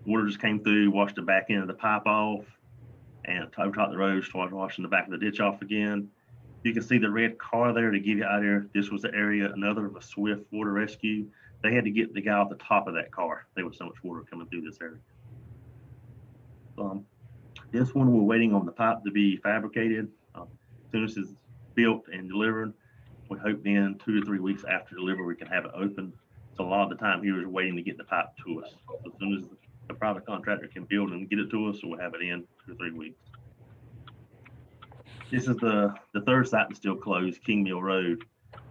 water just came through, washed the back end of the pipe off, and over top the road, started washing the back of the ditch off again. You can see the red car there to give you out there. This was the area, another of a swift water rescue. They had to get the guy off the top of that car. There was so much water coming through this area. This one, we're waiting on the pipe to be fabricated. As soon as it's built and delivered, we hope then 2 to 3 weeks after delivery, we can have it open. So a lot of the time here is waiting to get the pipe to us. So as soon as the private contractor can build and get it to us, so we'll have it in 2 to 3 weeks. This is the third site that's still closed, King Mill Road.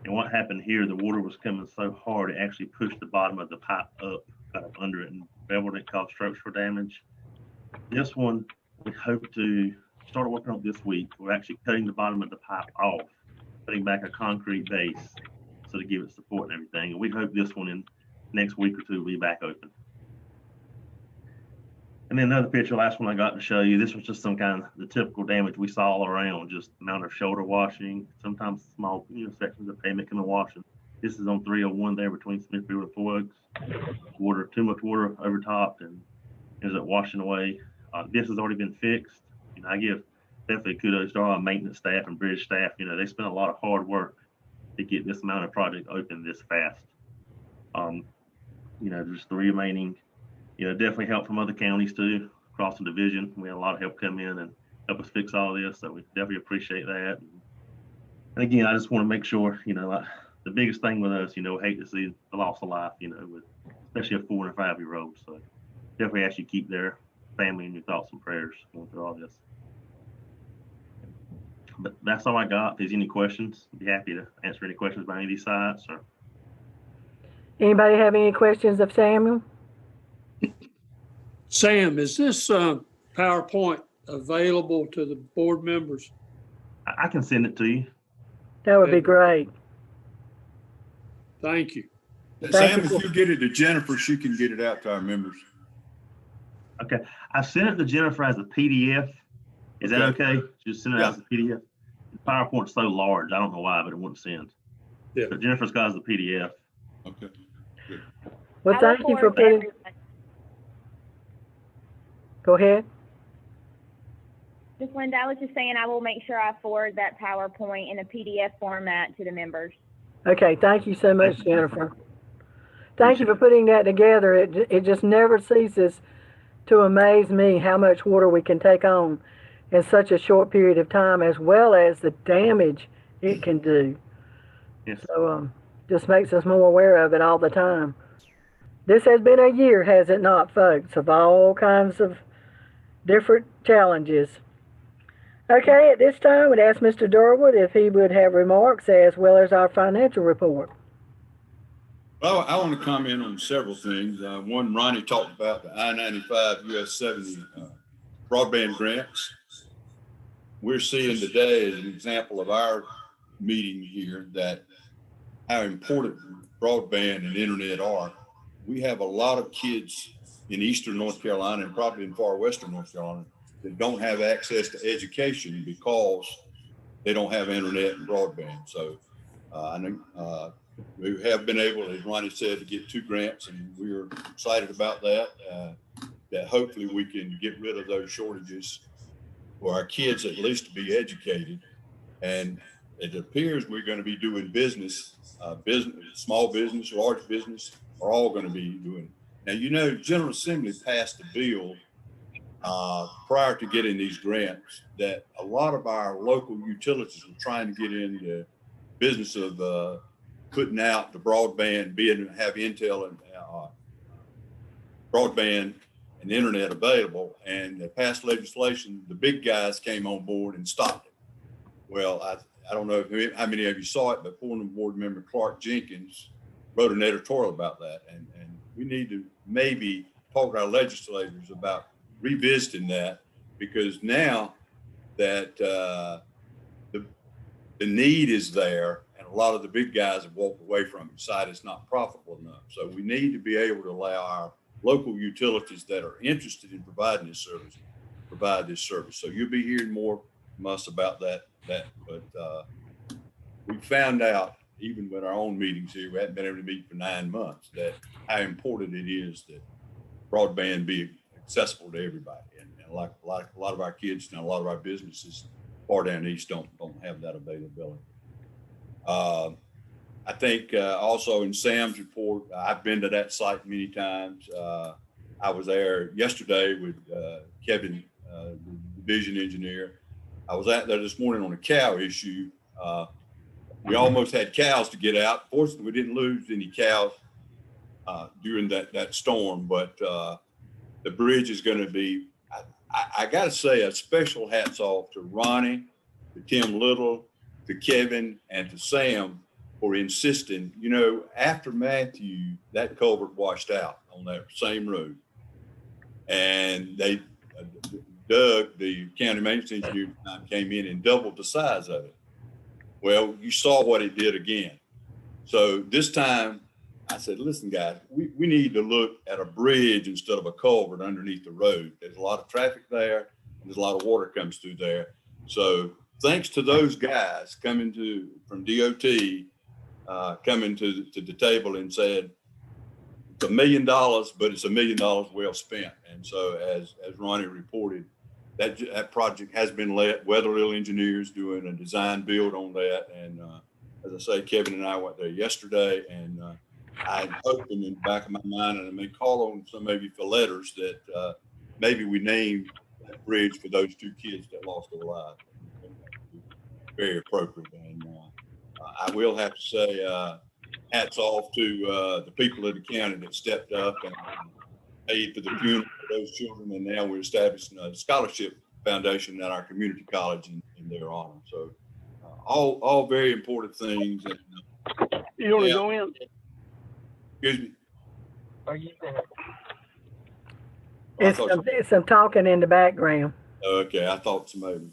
And what happened here, the water was coming so hard, it actually pushed the bottom of the pipe up, got up under it and beveled it, caused structural damage. This one, we hope to start working on this week. We're actually cutting the bottom of the pipe off, putting back a concrete base so to give it support and everything. And we hope this one in next week or two will be back open. And then another picture, last one I got to show you, this was just some kind of the typical damage we saw all around, just amount of shoulder washing, sometimes small sections of pavement coming washing. This is on 301 there between Smithfield and Four Oaks. Water, too much water overtopped and ends up washing away. This has already been fixed. I give definitely kudos to our maintenance staff and bridge staff. They spent a lot of hard work to get this amount of project open this fast. Just the remaining, definitely help from other counties too, across the division. We had a lot of help come in and help us fix all this, so we definitely appreciate that. And again, I just want to make sure, like the biggest thing with us, hate to see the loss of life, with especially a 4 and 5 year old. So definitely ask you to keep their family in your thoughts and prayers going through all this. But that's all I got. If there's any questions, I'd be happy to answer any questions about any of these sites. Or Anybody have any questions of Samuel? Sam, is this PowerPoint available to the board members? I can send it to you. That would be great. Thank you. Sam, if you get it to Jennifer, she can get it out to our members. Okay, I sent it to Jennifer as a PDF. Is that okay? Just send it as a PDF. The PowerPoint's so large, I don't know why, but it wouldn't send. Yeah. So Jennifer's got it as a PDF. Okay. Good. Well, thank you for putting. Go ahead. Just Linda, I was just saying I will make sure I forward that PowerPoint in a PDF format to the members. Okay, thank you so much, Jennifer. Thank you for putting that together. It just never ceases to amaze me how much water we can take on in such a short period of time, as well as the damage it can do. Yes. So just makes us more aware of it all the time. This has been a year, has it not, folks, of all kinds of different challenges. Okay, at this time, we'd ask Mr. Durwood if he would have remarks as well as our financial report. Well, I want to comment on several things. One, Ronnie talked about the I-95 US 70 broadband grants. We're seeing today as an example of our meeting here that how important broadband and internet are. We have a lot of kids in Eastern North Carolina and probably in far Western North Carolina that don't have access to education because they don't have internet and broadband. So I know we have been able, as Ronnie said, to get 2 grants, and we're excited about that, that hopefully we can get rid of those shortages for our kids at least to be educated. And it appears we're going to be doing business, small business, large business, are all going to be doing. Now, General Assembly passed a bill prior to getting these grants that a lot of our local utilities were trying to get into business of putting out the broadband, have Intel and broadband and internet available. And they passed legislation, the big guys came on board and stopped it. Well, I don't know how many of you saw it, but former board member Clark Jenkins wrote an editorial about that. And we need to maybe talk to our legislators about revisiting that, because now that the need is there, and a lot of the big guys have walked away from it, decide it's not profitable enough. So we need to be able to allow our local utilities that are interested in providing this service, provide this service. So you'll be hearing more from us about that. But we found out, even with our own meetings here, we haven't been able to meet for 9 months, that how important it is that broadband be accessible to everybody. And like a lot of our kids and a lot of our businesses far down east don't have that availability. I think also in Sam's report, I've been to that site many times. I was there yesterday with Kevin, the division engineer. I was out there this morning on a cow issue. We almost had cows to get out. Fortunately, we didn't lose any cows during that storm, but the bridge is going to be, I got to say, a special hats off to Ronnie, to Tim Little, to Kevin, and to Sam for insisting. You know, after Matthew, that culvert washed out on that same road. And they, Doug, the county maintenance engineer, came in and doubled the size of it. Well, you saw what it did again. So this time I said, listen, guys, we need to look at a bridge instead of a culvert underneath the road. There's a lot of traffic there, and there's a lot of water comes through there. So thanks to those guys coming from DOT, coming to the table and said, it's $1 million, but it's $1 million well spent. And so as Ronnie reported, that project has been let. Weatherly Engineers doing a design build on that. And as I say, Kevin and I went there yesterday, and I'm hoping in the back of my mind, and I may call on some of you for letters, that maybe we name that bridge for those 2 kids that lost their lives. Very appropriate. And I will have to say, hats off to the people of the county that stepped up and paid for the funeral for those children. And now we're establishing a scholarship foundation at our community college in their honor. So all very important things. And, you want to go in? Excuse me. Are you It's some talking in the background. Okay, I thought somebody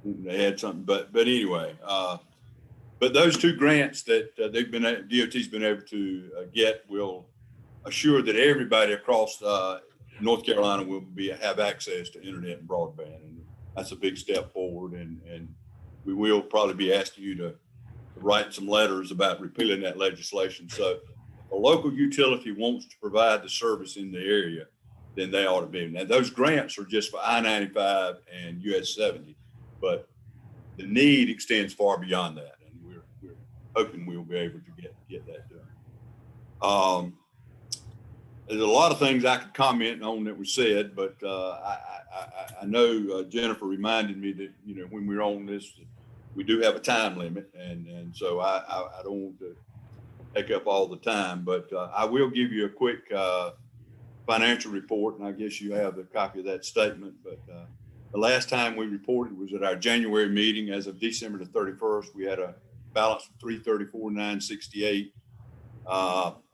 they had something, but anyway, but those 2 grants that DOT's been able to get will assure that everybody across North Carolina will have access to internet and broadband, and that's a big step forward. And we will probably be asking you to write some letters about repealing that legislation. So if a local utility wants to provide the service in the area, then they ought to be. Now those grants are just for I-95 and US 70, but the need extends far beyond that, and we're hoping we'll be able to get that done. There's a lot of things I could comment on that were said, but I know Jennifer reminded me that, you know, when we're on this, we do have a time limit, and so I don't want to take up all the time, but I will give you a quick financial report, and I guess you have the copy of that statement. But the last time we reported was at our January meeting. As of December the 31st, we had a balance of $334,968.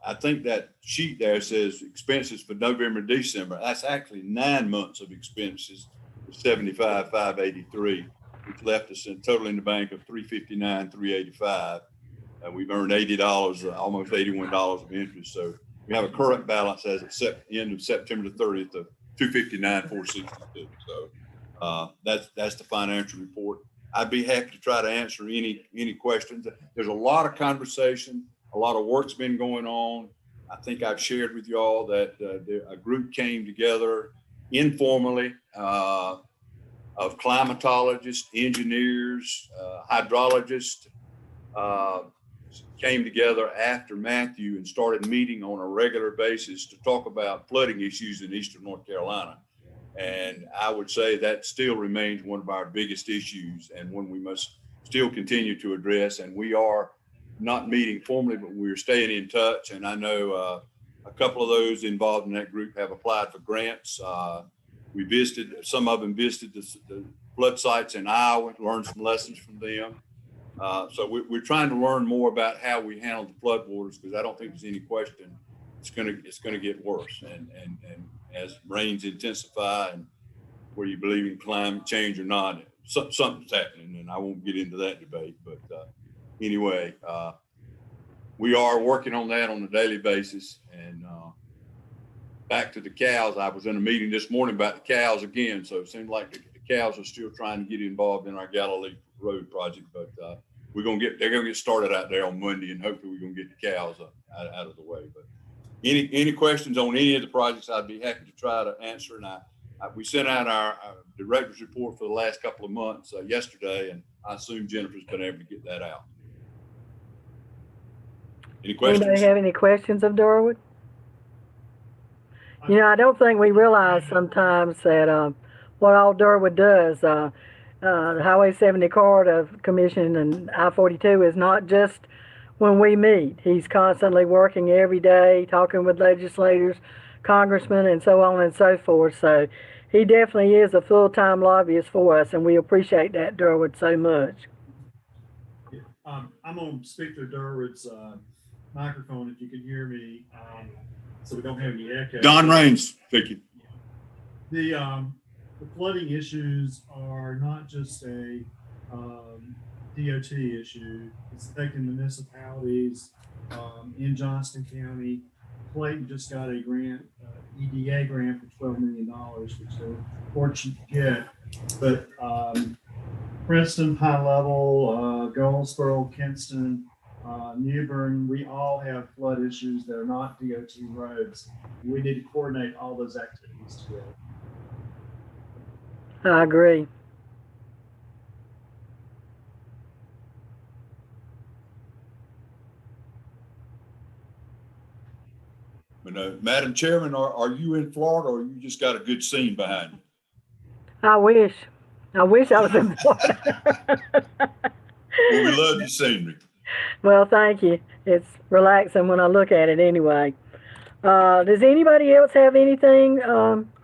I think that sheet there says expenses for November, December. That's actually 9 months of expenses, $75,583, which left us in total in the bank of $359,385. We've earned $80, almost $81 of interest. So we have a current balance as of end of September the 30th of $259,462. So that's the financial report. I'd be happy to try to answer any questions. There's a lot of conversation. A lot of work's been going on. I think I've shared with you all that a group came together informally of climatologists, engineers, hydrologists, came together after Matthew and started meeting on a regular basis to talk about flooding issues in Eastern North Carolina. And I would say that still remains one of our biggest issues and one we must still continue to address. And we are not meeting formally, but we're staying in touch. And I know a couple of those involved in that group have applied for grants. We visited, some of them visited the flood sites in Iowa, learned some lessons from them. So we're trying to learn more about how we handle the floodwaters, because I don't think there's any question it's gonna get worse. And as rains intensify, and whether you believe in climate change or not, something's happening, and I won't get into that debate. But anyway, we are working on that on a daily basis. And back to the cows, I was in a meeting this morning about the cows again. So it seems like the cows are still trying to get involved in our Galilee Road project, but they're gonna get started out there on Monday, and hopefully we're gonna get the cows out of the way. But any questions on any of the projects, I'd be happy to try to answer. And we sent out our director's report for the last couple of months yesterday, and I assume Jennifer's been able to get that out. Any questions? Anybody have any questions of Darwood? You know, I don't think we realize sometimes that what all Darwood does, the Highway 70 Corridor Commission and I-42 is not just when we meet. He's constantly working every day, talking with legislators, congressmen, and so on and so forth. So he definitely is a full-time lobbyist for us, and we appreciate that, Darwood, so much. Yeah. I'm going to speak to Darwood's microphone if you can hear me, so we don't have any echo. Don Raines, thank you. The flooding issues are not just a DOT issue. It's affecting municipalities in Johnston County. Clayton just got a grant, EDA grant for $12 million, which they're fortunate to get. But Princeton, High Level, Goldsboro, Kinston, Newbern, we all have flood issues that are not DOT roads. We need to coordinate all those activities together. I agree. But, Madam Chairman, are you in Florida, or you just got a good scene behind you? I wish I was in Florida. Well, we love your scenery. Well, thank you. It's relaxing when I look at it anyway. Does anybody else have anything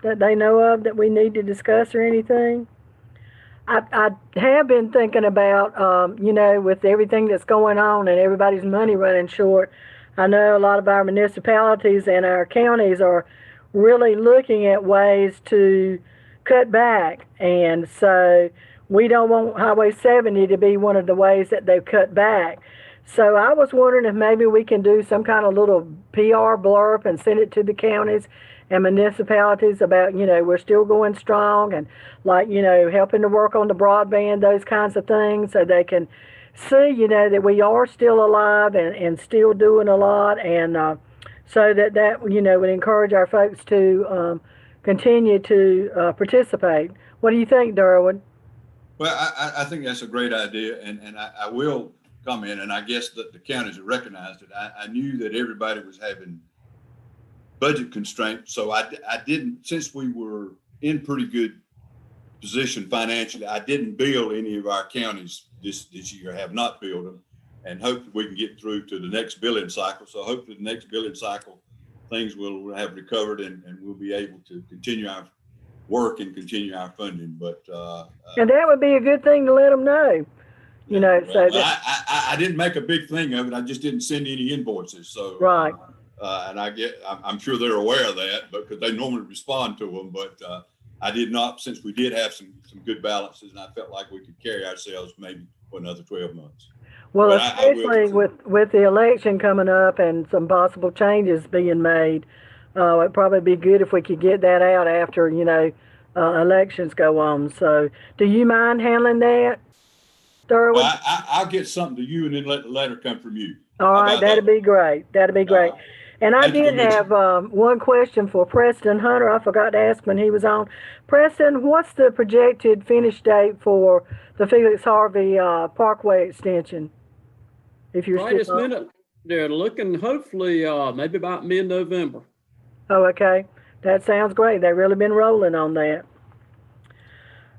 that they know of that we need to discuss or anything? I have been thinking about, you know, with everything that's going on and everybody's money running short, I know a lot of our municipalities and our counties are really looking at ways to cut back. And so we don't want Highway 70 to be one of the ways that they've cut back. So I was wondering if maybe we can do some kind of little PR blurb and send it to the counties and municipalities about, you know, we're still going strong, and like, you know, helping to work on the broadband, those kinds of things, so they can see, you know, that we are still alive and still doing a lot, and so that, you know, would encourage our folks to continue to participate. What do you think, Darwood? Well, I think that's a great idea, and I will comment, and I guess that the counties have recognized it. I knew that everybody was having budget constraints, so I didn't, since we were in pretty good position financially, I didn't bill any of our counties this year, have not billed them, and hopefully we can get through to the next billing cycle. So hopefully the next billing cycle, things will have recovered, and we'll be able to continue our work and continue our funding. But and that would be a good thing to let them know. You know, well, so that, I didn't make a big thing of it. I just didn't send any invoices. So right. And I'm sure they're aware of that, because they normally respond to them. But I did not, since we did have some good balances, and I felt like we could carry ourselves maybe for another 12 months. Well, but especially with the election coming up and some possible changes being made, it'd probably be good if we could get that out after, you know, elections go on. So do you mind handling that, Darwood? Well, I'll get something to you and then let the letter come from you. All right, that'd be great. That'd be great. And I did have one question for Preston Hunter. I forgot to ask when he was on. Preston, what's the projected finish date for the Felix Harvey Parkway extension? If you're right this minute, they're looking hopefully maybe about mid-November. Oh, okay. That sounds great. They've really been rolling on that.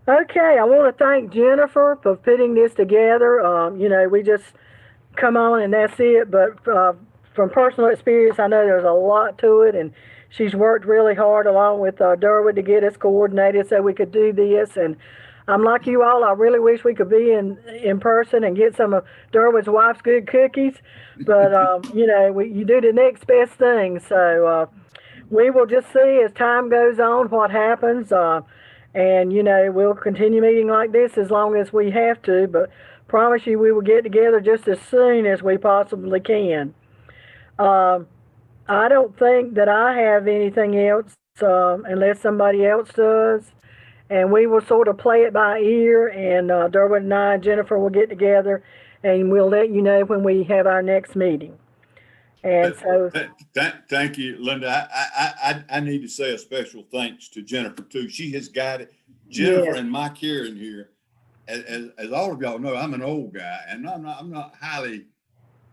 Okay, I want to thank Jennifer for putting this together. You know, we just come on and that's it. But from personal experience, I know there's a lot to it, and she's worked really hard along with Darwood to get us coordinated so we could do this. And I'm like you all. I really wish we could be in person and get some of Derwin's wife's good cookies. But, you know, you do the next best thing. So we will just see as time goes on what happens. And, you know, we'll continue meeting like this as long as we have to. But promise you we will get together just as soon as we possibly can. I don't think that I have anything else unless somebody else does. And we will sort of play it by ear, and Derwin and I and Jennifer will get together, and we'll let you know when we have our next meeting. And so, thank you, Linda. I need to say a special thanks to Jennifer too. She has guided Jennifer and my Karen here. As all of y'all know, I'm an old guy, and I'm not highly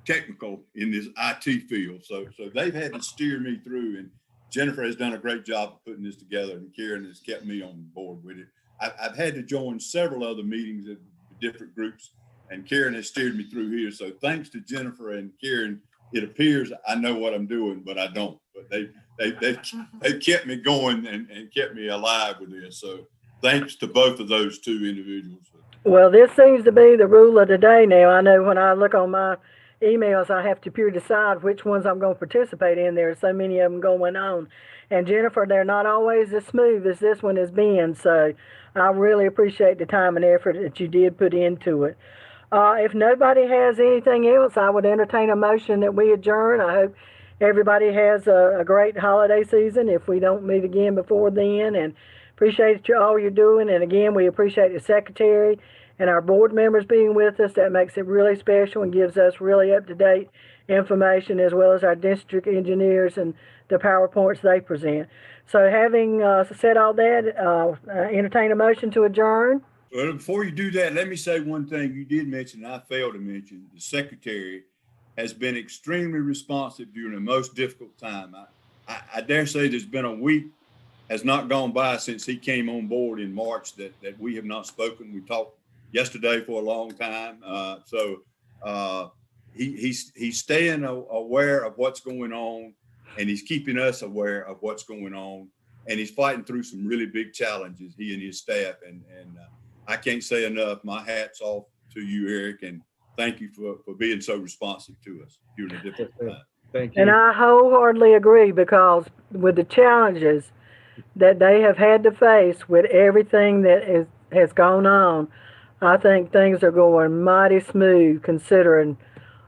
technical in this IT field. So they've had to steer me through, and Jennifer has done a great job of putting this together, and Karen has kept me on board with it. I've had to join several other meetings of different groups, and Karen has steered me through here. So thanks to Jennifer and Karen, it appears I know what I'm doing, but I don't. But they kept me going and kept me alive with this. So thanks to both of those two individuals. Well, this seems to be the rule of the day now. I know when I look on my emails, I have to pure decide which ones I'm going to participate in. There are so many of them going on. And Jennifer, they're not always as smooth as this one has been. So I really appreciate the time and effort that you did put into it. If nobody has anything else, I would entertain a motion that we adjourn. I hope everybody has a great holiday season if we don't meet again before then. And appreciate all you're doing. And again, we appreciate the secretary and our board members being with us. That makes it really special and gives us really up-to-date information, as well as our district engineers and the PowerPoints they present. So having said all that, entertain a motion to adjourn. Well, before you do that, let me say one thing you did mention, I failed to mention. The secretary has been extremely responsive during the most difficult time. I dare say there's been a week has not gone by since he came on board in March that we have not spoken. We talked yesterday for a long time. He's staying aware of what's going on, and he's keeping us aware of what's going on, and he's fighting through some really big challenges, he and his staff. And I can't say enough. My hat's off to you, Eric, and thank you for being so responsive to us during a difficult time. Thank you. And I wholeheartedly agree, because with the challenges that they have had to face with everything that has gone on, I think things are going mighty smooth considering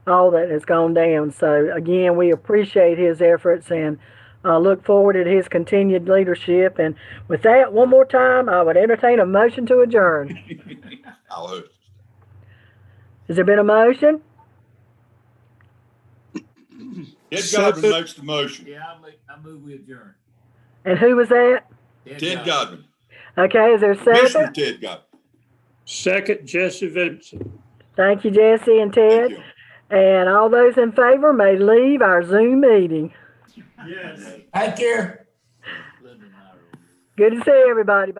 all that has gone down. So again, we appreciate his efforts and look forward to his continued leadership. And with that, one more time, I would entertain a motion to adjourn. Has there been a motion? Ted Godwin makes the motion. Yeah, I move we adjourn. And who was that? Ted Godwin. Okay, is there a Commissioner second? Ted Godwin. Second, Jesse Vincent. Thank you, Jesse and Ted. And all those in favor may leave our Zoom meeting. Yes. Thank you. Good to see everybody.